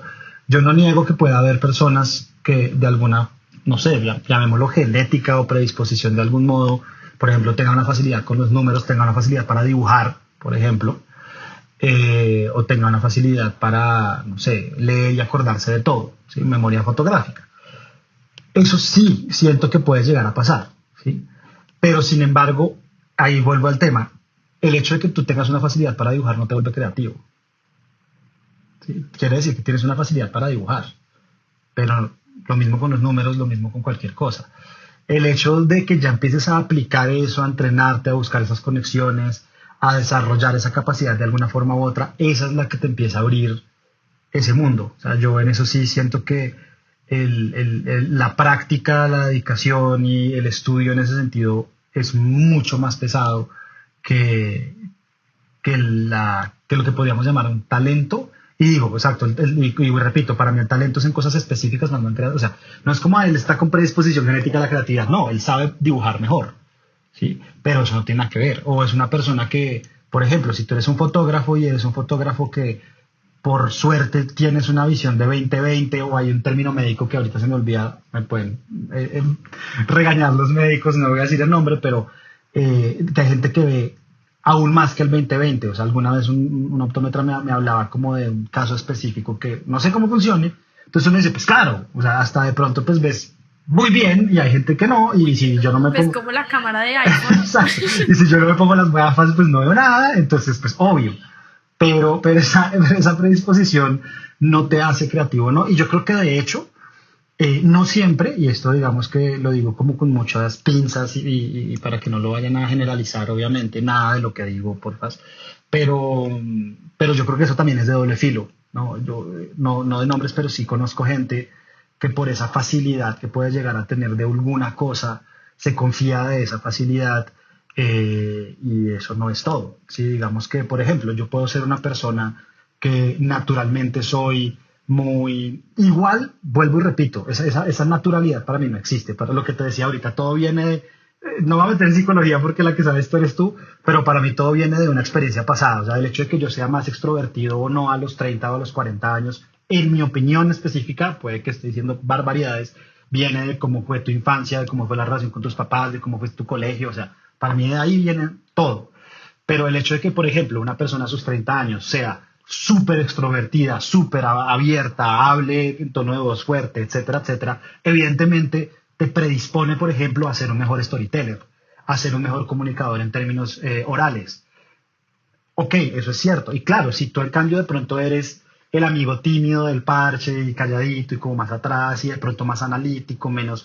Yo no niego que pueda haber personas que de alguna, no sé, llamémoslo genética o predisposición de algún modo, por ejemplo, tengan una facilidad con los números, tengan una facilidad para dibujar, por ejemplo, o tengan una facilidad para, no sé, leer y acordarse de todo, ¿sí? Memoria fotográfica. Eso sí siento que puede llegar a pasar, ¿sí? Pero sin embargo, ahí vuelvo al tema. El hecho de que tú tengas una facilidad para dibujar no te vuelve creativo. ¿Sí? Quiere decir que tienes una facilidad para dibujar, pero lo mismo con los números, lo mismo con cualquier cosa. El hecho de que ya empieces a aplicar eso, a entrenarte, a buscar esas conexiones, a desarrollar esa capacidad de alguna forma u otra, esa es la que te empieza a abrir ese mundo. O sea, yo en eso sí siento que la práctica, la dedicación y el estudio en ese sentido es mucho más pesado que lo que podríamos llamar un talento. Y digo, exacto, y repito, para mí el talento es en cosas específicas, más no en crear. O sea, no es como él está con predisposición genética a la creatividad, no, él sabe dibujar mejor. ¿sí? Pero eso no tiene nada que ver. O es una persona que, por ejemplo, si tú eres un fotógrafo y eres un fotógrafo que por suerte tienes una visión de 20/20 o hay un término médico que ahorita se me olvida, me pueden regañar los médicos, no voy a decir el nombre, pero que hay gente que ve aún más que el 20/20. O sea, alguna vez un optómetra me hablaba como de un caso específico que no sé cómo funcione. Entonces uno dice, pues claro, o sea, hasta de pronto pues ves muy bien y hay gente que no, y si yo no me Pues pongo... como la cámara de iPhone. Exacto. Y si yo no me pongo las gafas, pues no veo nada, entonces pues obvio. Pero esa predisposición no te hace creativo, ¿no? Y yo creo que de hecho, no siempre, y esto digamos que lo digo como con muchas pinzas y para que no lo vayan a generalizar, obviamente, nada de lo que digo, porfa, pero yo creo que eso también es de doble filo, ¿no? Yo, no de nombres, pero sí conozco gente que por esa facilidad que puede llegar a tener de alguna cosa, se confía de esa facilidad y eso no es todo. ¿Sí? Digamos que, por ejemplo, yo puedo ser una persona que naturalmente soy muy igual, vuelvo y repito, esa naturalidad para mí no existe. Para lo que te decía ahorita, todo viene de, no me voy a meter en psicología porque la que sabes tú eres tú, pero para mí todo viene de una experiencia pasada. O sea, el hecho de que yo sea más extrovertido o no a los 30 o a los 40 años, en mi opinión específica, puede que esté diciendo barbaridades, viene de cómo fue tu infancia, de cómo fue la relación con tus papás, de cómo fue tu colegio. O sea, para mí de ahí viene todo. Pero el hecho de que, por ejemplo, una persona a sus 30 años sea súper extrovertida, súper abierta, hable en tono de voz fuerte, etcétera, etcétera, evidentemente te predispone, por ejemplo, a ser un mejor storyteller, a ser un mejor comunicador en términos orales. Ok, eso es cierto. Y claro, si tú en cambio de pronto eres el amigo tímido del parche y calladito y como más atrás y de pronto más analítico, menos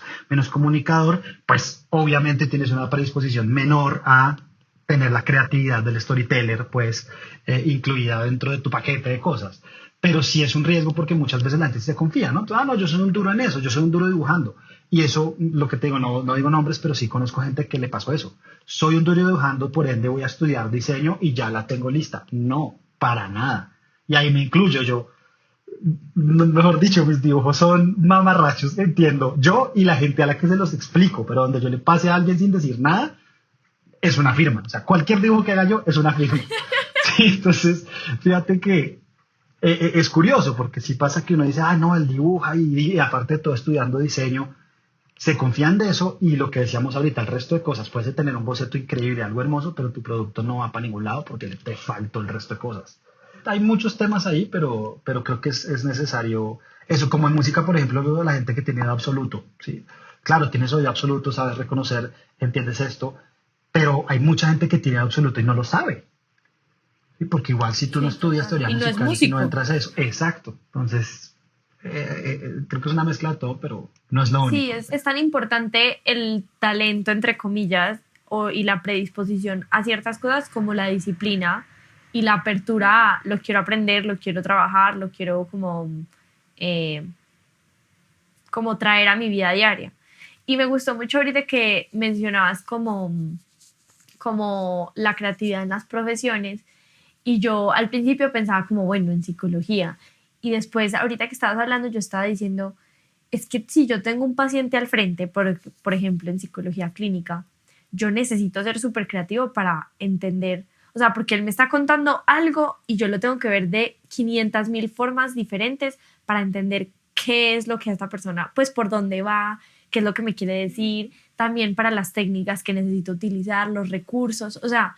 comunicador, pues obviamente tienes una predisposición menor a tener la creatividad del storyteller pues incluida dentro de tu paquete de cosas. Pero sí es un riesgo porque muchas veces la gente se confía, ¿no? No, yo soy un duro en eso, yo soy un duro dibujando. Y eso, lo que te digo, no digo nombres, pero sí conozco gente que le pasó eso. Soy un duro dibujando, por ende voy a estudiar diseño y ya la tengo lista. No, para nada. Y ahí me incluyo yo. Mejor dicho, mis dibujos son mamarrachos, entiendo. Yo y la gente a la que se los explico, pero donde yo le pase a alguien sin decir nada, es una firma. O sea, cualquier dibujo que haga yo es una firma. Sí, entonces, fíjate que es curioso, porque si pasa que uno dice, no, él dibuja y aparte de todo estudiando diseño, se confían de eso y lo que decíamos ahorita, el resto de cosas, puedes tener un boceto increíble, algo hermoso, pero tu producto no va para ningún lado porque te faltó el resto de cosas. Hay muchos temas ahí, pero creo que es necesario eso, como en música, por ejemplo, la gente que tiene oído absoluto, ¿sí? Claro, tienes oído absoluto, sabes reconocer, entiendes esto, pero hay mucha gente que tiene absoluto y no lo sabe. ¿Sí? Porque igual si tú no estudias teoría musical y no entras a eso. Exacto. Entonces, creo que es una mezcla de todo, pero no es lo único. Sí, es tan importante el talento, entre comillas, y la predisposición a ciertas cosas como la disciplina y la apertura a lo quiero aprender, lo quiero trabajar, lo quiero como traer a mi vida diaria. Y me gustó mucho ahorita que mencionabas como la creatividad en las profesiones. Y yo al principio pensaba como, bueno, en psicología. Y después, ahorita que estabas hablando, yo estaba diciendo, es que si yo tengo un paciente al frente, por ejemplo, en psicología clínica, yo necesito ser súper creativo para entender, o sea, porque él me está contando algo y yo lo tengo que ver de 500,000 formas diferentes para entender qué es lo que esta persona, pues por dónde va, qué es lo que me quiere decir, también para las técnicas que necesito utilizar, los recursos, o sea,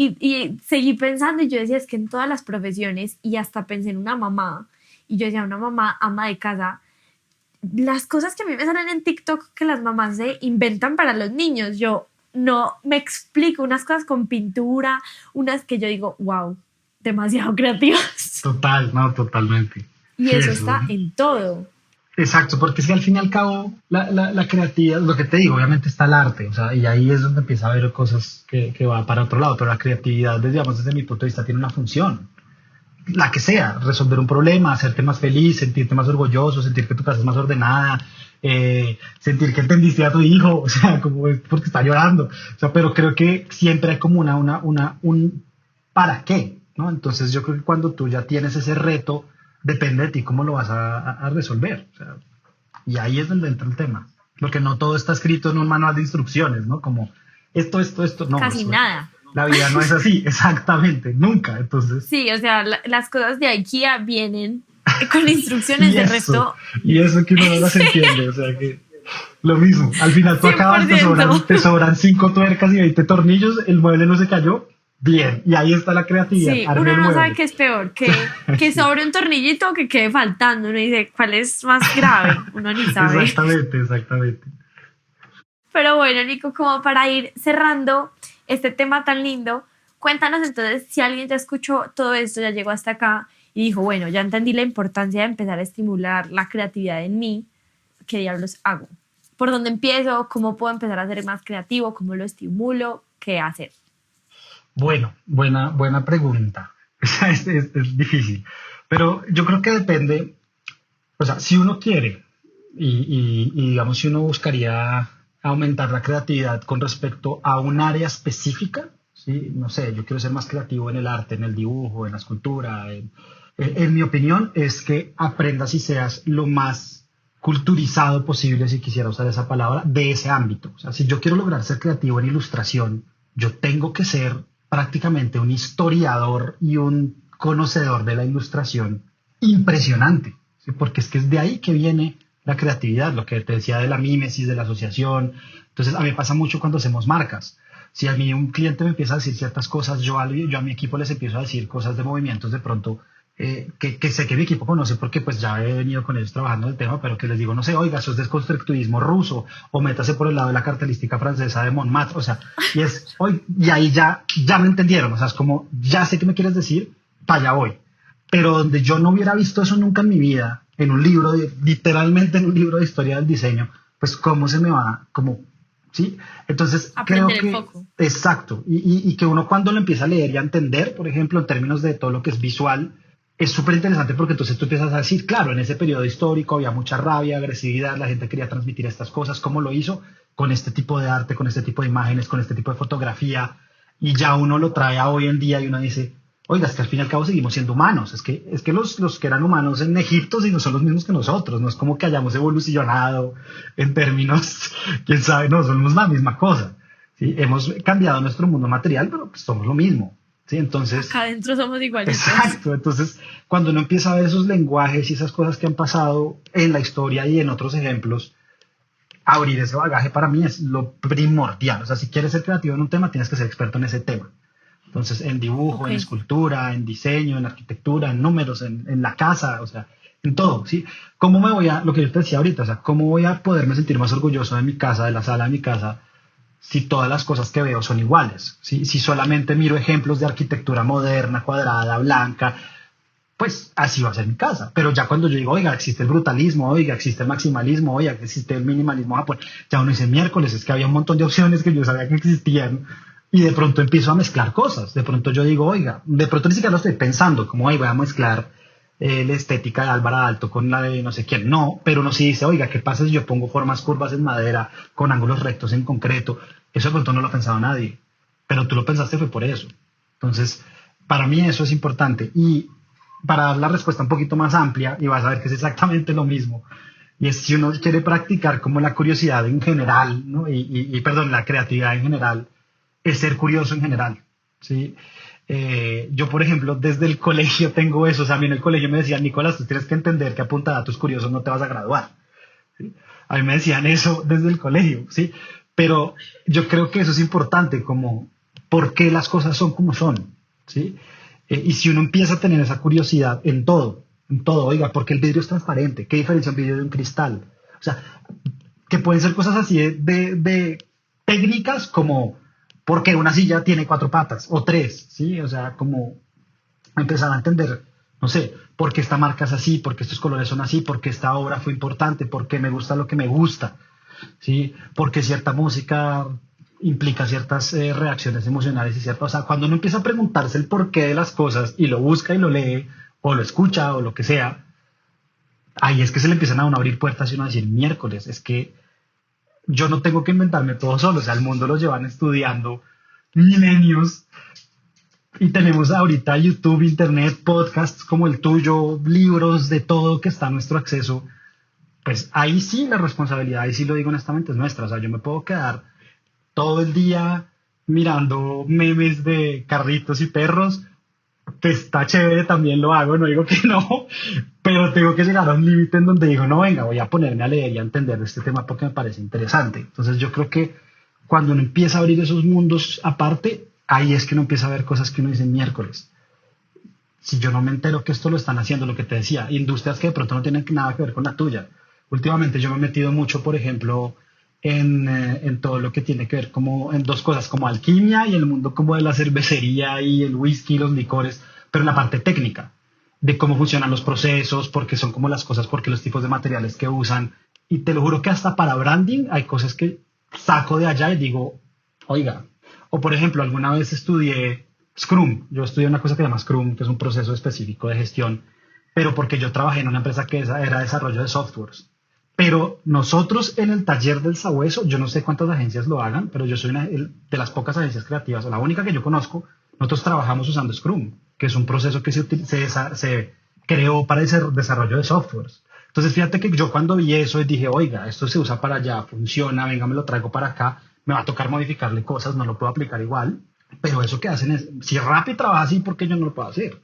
y seguí pensando y yo decía, es que en todas las profesiones, y hasta pensé en una mamá, y yo decía, una mamá ama de casa, las cosas que a mí me salen en TikTok que las mamás se inventan para los niños, yo no me explico, unas cosas con pintura, unas que yo digo, wow, demasiado creativas. Total, no, totalmente. Y sí, eso está en todo. Exacto, porque es que al fin y al cabo la creatividad, lo que te digo, obviamente está el arte, o sea, y ahí es donde empieza a haber cosas que va para otro lado, pero la creatividad, digamos, desde mi punto de vista, tiene una función, la que sea, resolver un problema, hacerte más feliz, sentirte más orgulloso, sentir que tu casa es más ordenada, sentir que entendiste a tu hijo, o sea, como es porque está llorando, o sea, pero creo que siempre hay como un para qué, ¿no? Entonces yo creo que cuando tú ya tienes ese reto, depende de ti cómo lo vas a resolver. O sea, y ahí es donde entra el tema. Porque no todo está escrito en un manual de instrucciones, ¿no? Como esto, no, Casi eso, nada. la vida no es así, exactamente, nunca, entonces, Sí, o sea, las cosas de IKEA vienen con instrucciones, y de eso, resto, y eso que uno no las entiende, o sea que lo mismo, al final tú acabas, te 100%. sobran, te sobran 5 tuercas y 20 tornillos, el mueble no se cayó, bien, y ahí está la creatividad, Sí, arme uno el no sabe mueble. qué es peor, que Sí, sobre un tornillito o que quede faltando. Uno dice, ¿cuál es más grave? Uno ni sabe. exactamente, exactamente. Pero bueno, Nico, como para ir cerrando este tema tan lindo, cuéntanos entonces si alguien ya escuchó todo esto, ya llegó hasta acá y dijo, bueno, ya entendí la importancia de empezar a estimular la creatividad en mí, ¿qué diablos hago? ¿Por dónde empiezo? ¿Cómo puedo empezar a ser más creativo? ¿Cómo lo estimulo? ¿Qué hacer? Bueno, buena pregunta. Es difícil, pero yo creo que depende, o sea, si uno quiere y digamos si uno buscaría aumentar la creatividad con respecto a un área específica, ¿sí? No sé, yo quiero ser más creativo en el arte, en el dibujo, en la escultura. En mi opinión es que aprendas y seas lo más culturizado posible, si quisiera usar esa palabra, de ese ámbito. O sea, si yo quiero lograr ser creativo en ilustración, yo tengo que ser prácticamente un historiador y un conocedor de la ilustración impresionante, ¿sí? Porque es que es de ahí que viene la creatividad, lo que te decía de la mímesis, de la asociación. Entonces, a mí me pasa mucho cuando hacemos marcas. Si a mí un cliente me empieza a decir ciertas cosas, yo a mi equipo les empiezo a decir cosas de movimientos de pronto que sé que mi equipo conoce porque pues ya he venido con ellos trabajando el tema, pero que les digo, no sé, oiga, eso es desconstructivismo ruso, o métase por el lado de la cartelística francesa de Montmartre, o sea, y ahí ya me entendieron, o sea, es como, ya sé qué me quieres decir, para allá voy. Pero donde yo no hubiera visto eso nunca en mi vida, en un libro, literalmente en un libro de historia del diseño, pues cómo se me va, como, ¿sí? Entonces creo Aprender el que, foco. exacto, y que uno cuando lo empieza a leer y a entender, por ejemplo, en términos de todo lo que es visual, es súper interesante porque entonces tú empiezas a decir, claro, en ese periodo histórico había mucha rabia, agresividad, la gente quería transmitir estas cosas, ¿cómo lo hizo? Con este tipo de arte, con este tipo de imágenes, con este tipo de fotografía, y ya uno lo trae a hoy en día y uno dice, oiga, es que al fin y al cabo seguimos siendo humanos, es que los que eran humanos en Egipto sí no son los mismos que nosotros, no es como que hayamos evolucionado en términos, quién sabe, no, somos la misma cosa, ¿sí? Hemos cambiado nuestro mundo material, pero pues somos lo mismo, ¿sí? Entonces, Acá adentro somos igualitos. exacto, entonces cuando uno empieza a ver esos lenguajes y esas cosas que han pasado en la historia y en otros ejemplos, abrir ese bagaje para mí es lo primordial. O sea, si quieres ser creativo en un tema, tienes que ser experto en ese tema. Entonces, en dibujo, Ok, en escultura, en diseño, en arquitectura, en números, en la casa, o sea, en todo, ¿sí? ¿Cómo me voy a, lo que yo te decía ahorita, o sea, cómo voy a poderme sentir más orgulloso de mi casa, de la sala de mi casa, si todas las cosas que veo son iguales? ¿Sí? Si solamente miro ejemplos de arquitectura moderna, cuadrada, blanca, pues así va a ser mi casa. Pero ya cuando yo digo, oiga, existe el brutalismo, oiga, existe el maximalismo, oiga, existe el minimalismo japonés, ya uno dice miércoles, es que había un montón de opciones que yo sabía que existían y de pronto empiezo a mezclar cosas. De pronto yo digo, oiga, de pronto ni siquiera lo estoy pensando, como, ay, voy a mezclar la estética de Álvaro Alto con la de no sé quién. No, pero uno sí dice, oiga, ¿qué pasa si yo pongo formas curvas en madera con ángulos rectos en concreto? Eso de pronto no lo ha pensado nadie, pero tú lo pensaste fue por eso. Entonces, para mí eso es importante. Y para dar la respuesta un poquito más amplia, y vas a ver que es exactamente lo mismo, y es si uno quiere practicar como la curiosidad en general, ¿no? Perdón, la creatividad en general, es ser curioso en general, ¿sí? Yo, por ejemplo, desde el colegio tengo eso, o sea, a mí en el colegio me decían, Nicolás, tú tienes que entender que a punta de datos curiosos no te vas a graduar, ¿sí? A mí me decían eso desde el colegio, ¿sí? Pero yo creo que eso es importante, como por qué las cosas son como son, ¿sí? Y si uno empieza a tener esa curiosidad en todo, oiga, ¿por qué el vidrio es transparente? ¿Qué diferencia un vidrio de un cristal? O sea, que pueden ser cosas así de técnicas como por qué una silla tiene 4 patas o 3, ¿sí? O sea, como empezar a entender, no sé, por qué esta marca es así, por qué estos colores son así, por qué esta obra fue importante, por qué me gusta lo que me gusta, ¿sí? Porque cierta música implica ciertas reacciones emocionales y ciertas, o sea, cuando uno empieza a preguntarse el porqué de las cosas y lo busca y lo lee o lo escucha o lo que sea, ahí es que se le empiezan a uno a abrir puertas y uno a decir, miércoles, es que yo no tengo que inventarme todo solo, o sea, el mundo lo llevan estudiando milenios y tenemos ahorita YouTube, Internet, podcasts como el tuyo, libros de todo que está a nuestro acceso. Pues ahí sí la responsabilidad, ahí sí lo digo honestamente, es nuestra. O sea, yo me puedo quedar todo el día mirando memes de carritos y perros, pues está chévere, también lo hago, no digo que no, pero tengo que llegar a un límite en donde digo, no, venga, voy a ponerme a leer y a entender este tema porque me parece interesante. Entonces yo creo que cuando uno empieza a abrir esos mundos aparte, ahí es que uno empieza a ver cosas que uno dice miércoles. Si yo no me entero que esto lo están haciendo, lo que te decía, industrias que de pronto no tienen nada que ver con la tuya. Últimamente yo me he metido mucho, por ejemplo, en todo lo que tiene que ver como en dos cosas, como alquimia y el mundo como de la cervecería y el whisky, los licores, pero en la parte técnica, de cómo funcionan los procesos, porque son como las cosas, porque los tipos de materiales que usan. Y te lo juro que hasta para branding hay cosas que saco de allá y digo, oiga, o por ejemplo, alguna vez estudié Scrum, yo estudié una cosa que se llama Scrum, que es un proceso específico de gestión, pero porque yo trabajé en una empresa que era desarrollo de softwares. Pero nosotros en el taller del Sabueso, yo no sé cuántas agencias lo hagan, pero yo soy una de las pocas agencias creativas, o la única que yo conozco, nosotros trabajamos usando Scrum, que es un proceso que se creó para el desarrollo de softwares. Entonces fíjate que yo cuando vi eso dije, oiga, esto se usa para allá, funciona, venga, me lo traigo para acá, me va a tocar modificarle cosas, no lo puedo aplicar igual, pero eso que hacen es, si Rappi trabaja así, ¿por qué yo no lo puedo hacer?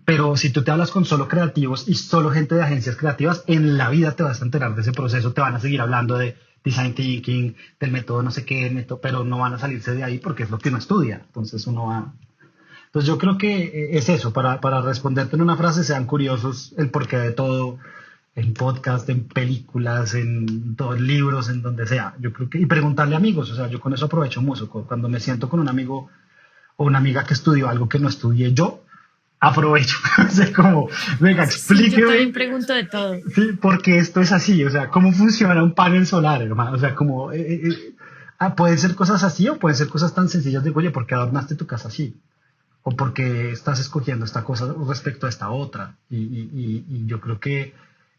Pero si tú te hablas con solo creativos y solo gente de agencias creativas, en la vida te vas a enterar de ese proceso, te van a seguir hablando de design thinking, del método no sé qué, método, pero no van a salirse de ahí porque es lo que uno estudia. Entonces uno va... Entonces yo creo que es eso, para responderte en una frase, sean curiosos el porqué de todo, en podcast, en películas, en todos libros, en donde sea. Yo creo que, y preguntarle a amigos, o sea, yo con eso aprovecho mucho. Cuando me siento con un amigo o una amiga que estudió algo que no estudié yo, aprovecho, o sea, como, venga, explíqueme. Sí, yo también pregunto de todo. Sí, porque esto es así, o sea, ¿cómo funciona un panel solar, hermano? O sea, como, pueden ser cosas así o pueden ser cosas tan sencillas de, oye, ¿por qué adornaste tu casa así? O por qué estás escogiendo esta cosa respecto a esta otra. Y yo creo que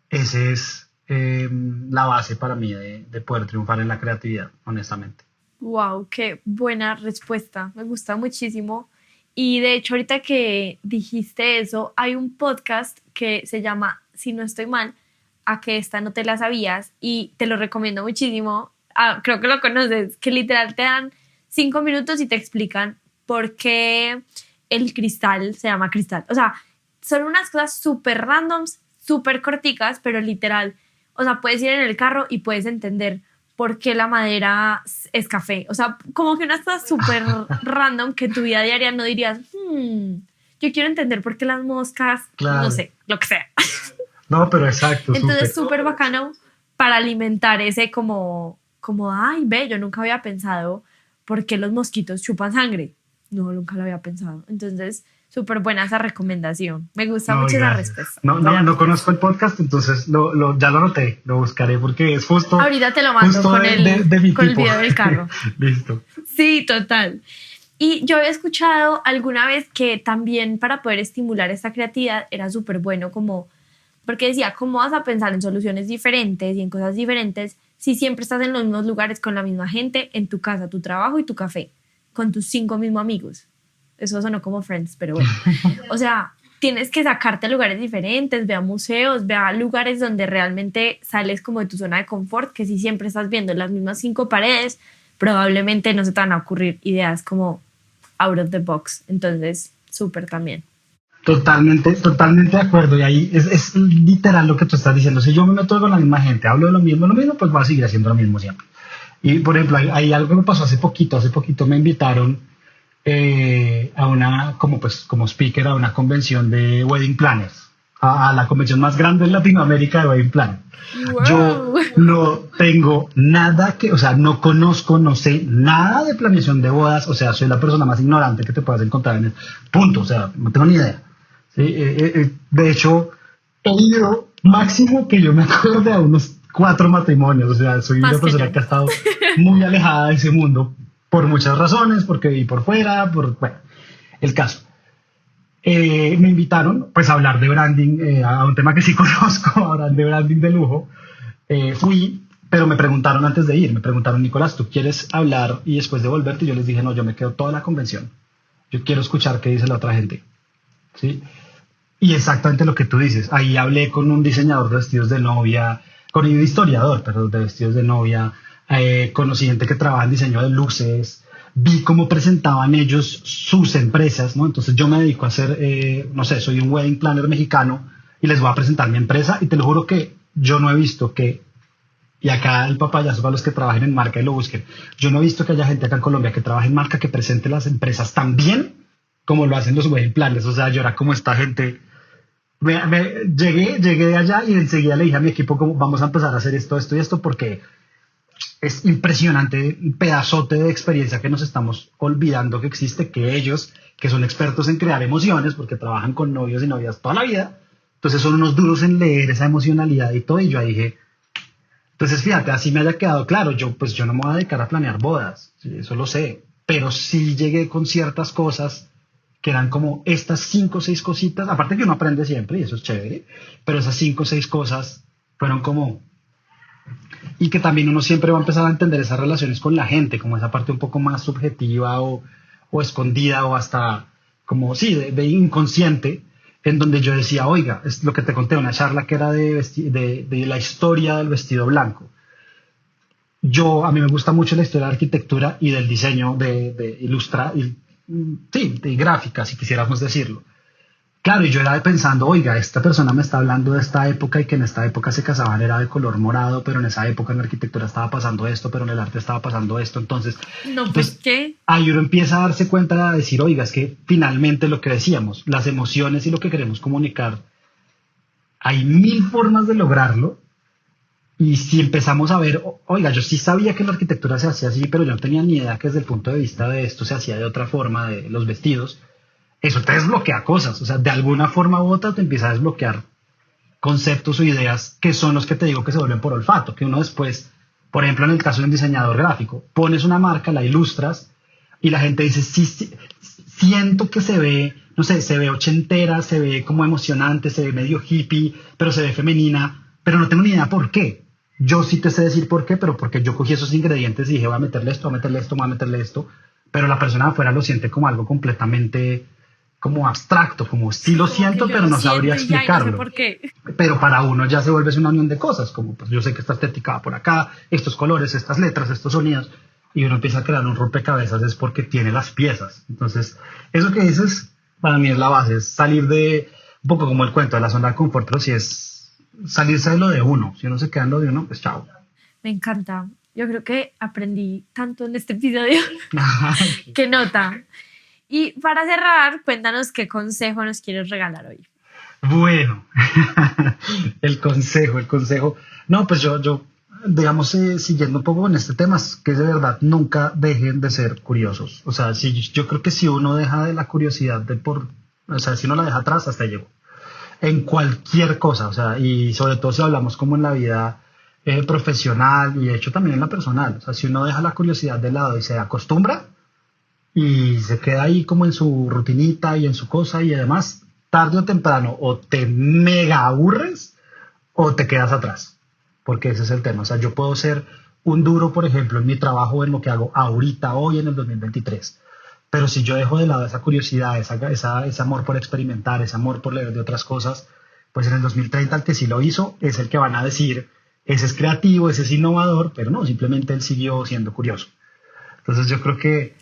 esa es la base para mí de poder triunfar en la creatividad, honestamente. Wow, qué buena respuesta. Me gusta muchísimo. Y de hecho, ahorita que dijiste eso, hay un podcast que se llama, si no estoy mal, a que esta no te la sabías, y te lo recomiendo muchísimo. Creo que lo conoces, que literal te dan 5 minutos y te explican por qué el cristal se llama cristal. O sea, son unas cosas súper randoms, súper corticas, pero literal, o sea, puedes ir en el carro y puedes entender por qué la madera es café. O sea, como que unas cosas súper random que en tu vida diaria no dirías, yo quiero entender por qué las moscas, claro. No sé, lo que sea. No, pero exacto. Entonces, súper bacano para alimentar ese como, ay, ve, yo nunca había pensado por qué los mosquitos chupan sangre. No, nunca lo había pensado. Entonces, súper buena esa recomendación. Me gusta mucho esa respuesta. No conozco el podcast, entonces ya lo anoté, lo buscaré porque es justo. Ahorita te lo mando con el video del carro. Listo. Sí, total. Y yo había escuchado alguna vez que también para poder estimular esta creatividad era súper bueno como, porque decía, ¿cómo vas a pensar en soluciones diferentes y en cosas diferentes si siempre estás en los mismos lugares con la misma gente, en tu casa, tu trabajo y tu café, con tus 5 mismos amigos? Eso sonó como Friends, pero bueno. O sea, tienes que sacarte a lugares diferentes, ve a museos, ve a lugares donde realmente sales como de tu zona de confort, que si siempre estás viendo las mismas 5 paredes, probablemente no se te van a ocurrir ideas como out of the box. Entonces, súper también. Totalmente de acuerdo. Y ahí es literal lo que tú estás diciendo. Si yo me meto con la misma gente, hablo de lo mismo, pues voy a seguir haciendo lo mismo siempre. Y, por ejemplo, hay algo que me pasó hace poquito me invitaron a una, como speaker a una convención de wedding planners, a la convención más grande en Latinoamérica de wedding planner. Wow. Yo no tengo nada o sea, no conozco, no sé nada de planeación de bodas, o sea, soy la persona más ignorante que te puedas encontrar en el punto, o sea, no tengo ni idea. ¿Sí? De hecho, he ido máximo que yo me acuerdo a unos 4 matrimonios, o sea, soy una persona que ha estado muy alejada de ese mundo por muchas razones, porque viví por fuera, bueno, el caso. Me invitaron pues a hablar de branding, a un tema que sí conozco, a hablar de branding de lujo. Fui, pero me preguntaron antes de ir, Nicolás, ¿tú quieres hablar y después devolverte? Y yo les dije, no, yo me quedo toda la convención. Yo quiero escuchar qué dice la otra gente. ¿Sí? Y exactamente lo que tú dices. Ahí hablé con un diseñador de vestidos de novia, con un historiador, pero de vestidos de novia. conocí gente que trabaja en diseño de luces, vi cómo presentaban ellos sus empresas, ¿no? Entonces yo me dedico a hacer, no sé, soy un wedding planner mexicano y les voy a presentar mi empresa y te lo juro que yo no he visto que, y acá el papayazo para los que trabajen en marca y lo busquen, yo no he visto que haya gente acá en Colombia que trabaje en marca que presente las empresas tan bien como lo hacen los wedding planners. O sea, yo era como esta gente. Llegué de allá y enseguida le dije a mi equipo como vamos a empezar a hacer esto, esto y esto porque es impresionante un pedazote de experiencia que nos estamos olvidando que existe, que ellos, que son expertos en crear emociones porque trabajan con novios y novias toda la vida, entonces son unos duros en leer esa emocionalidad y todo, y yo dije, entonces fíjate, así me haya quedado claro, yo no me voy a dedicar a planear bodas, sí, eso lo sé, pero sí llegué con ciertas cosas que eran como estas 5 o 6 cositas, aparte que uno aprende siempre y eso es chévere, pero esas 5 o 6 cosas fueron como, y que también uno siempre va a empezar a entender esas relaciones con la gente, como esa parte un poco más subjetiva o escondida o hasta como, sí, de inconsciente, en donde yo decía, oiga, es lo que te conté, una charla que era de la historia del vestido blanco. A mí me gusta mucho la historia de la arquitectura y del diseño de ilustrar, sí, de gráfica, si quisiéramos decirlo. Claro, y yo era pensando, oiga, esta persona me está hablando de esta época y que en esta época se casaban era de color morado, pero en esa época en la arquitectura estaba pasando esto, pero en el arte estaba pasando esto. No, pues, ¿qué? Ahí uno empieza a darse cuenta de decir, oiga, es que finalmente lo que decíamos, las emociones y lo que queremos comunicar, hay 1000 formas de lograrlo. Y si empezamos a ver, oiga, yo sí sabía que la arquitectura se hacía así, pero yo no tenía ni idea que desde el punto de vista de esto se hacía de otra forma, de los vestidos. Eso te desbloquea cosas, o sea, de alguna forma u otra te empieza a desbloquear conceptos o ideas que son los que te digo que se vuelven por olfato, que uno después, por ejemplo, en el caso de un diseñador gráfico, pones una marca, la ilustras y la gente dice, sí, sí, siento que se ve, no sé, se ve ochentera, se ve como emocionante, se ve medio hippie, pero se ve femenina, pero no tengo ni idea por qué. Yo sí te sé decir por qué, pero porque yo cogí esos ingredientes y dije, voy a meterle esto, voy a meterle esto, voy a meterle esto, pero la persona de afuera lo siente como algo completamente como abstracto, como sí lo siento, pero no sabría explicarlo. No sé por qué. Pero para uno ya se vuelve una unión de cosas, como pues yo sé que esta estética va por acá, estos colores, estas letras, estos sonidos, y uno empieza a crear un rompecabezas es porque tiene las piezas. Entonces, eso que dices, para mí es la base, es salir de, un poco como el cuento de la zona de confort, pero si es salirse de lo de uno, si uno se queda en lo de uno, pues chao. Me encanta. Yo creo que aprendí tanto en este episodio. Qué nota. Y para cerrar, cuéntanos qué consejo nos quieres regalar hoy. Bueno, el consejo. No, pues yo digamos, siguiendo un poco en este tema, es que de verdad nunca dejen de ser curiosos. O sea, yo creo que si uno deja de la curiosidad o sea, si uno la deja atrás, hasta llegó. En cualquier cosa, o sea, y sobre todo si hablamos como en la vida profesional y de hecho también en la personal. O sea, si uno deja la curiosidad de lado y se acostumbra, y se queda ahí como en su rutinita y en su cosa y además tarde o temprano o te mega aburres o te quedas atrás, porque ese es el tema. O sea, yo puedo ser un duro, por ejemplo, en mi trabajo, en lo que hago ahorita, hoy en el 2023, pero si yo dejo de lado esa curiosidad, ese amor por experimentar, ese amor por leer de otras cosas, pues en el 2030 el que sí lo hizo es el que van a decir, ese es creativo, ese es innovador, pero no, simplemente él siguió siendo curioso. Entonces yo creo que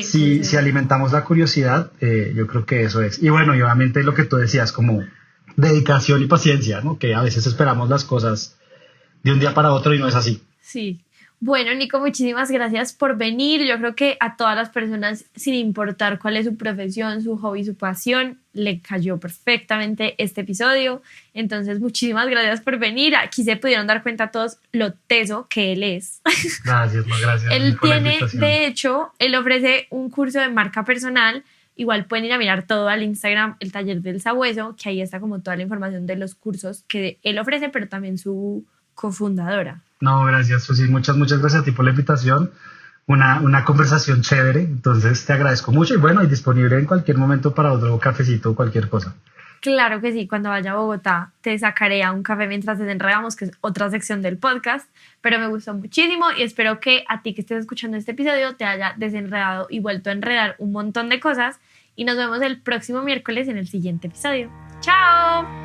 si alimentamos la curiosidad, yo creo que eso es. Y bueno, y obviamente lo que tú decías, como dedicación y paciencia, ¿no? Que a veces esperamos las cosas de un día para otro y no es así. Sí. Bueno, Nico, muchísimas gracias por venir. Yo creo que a todas las personas, sin importar cuál es su profesión, su hobby, su pasión, le cayó perfectamente este episodio. Entonces, muchísimas gracias por venir. Aquí se pudieron dar cuenta todos lo teso que él es. Gracias, no, gracias. Él tiene, de hecho, él ofrece un curso de marca personal. Igual pueden ir a mirar todo al Instagram, el taller del Sabueso, que ahí está como toda la información de los cursos que él ofrece, pero también su cofundadora. No, gracias, Susi. Muchas gracias a ti por la invitación. Una conversación chévere. Entonces te agradezco mucho y bueno, y disponible en cualquier momento para otro cafecito o cualquier cosa. Claro que sí, cuando vaya a Bogotá te sacaré a un café mientras desenredamos, que es otra sección del podcast, pero me gustó muchísimo y espero que a ti que estés escuchando este episodio te haya desenredado y vuelto a enredar un montón de cosas y nos vemos el próximo miércoles en el siguiente episodio. ¡Chao!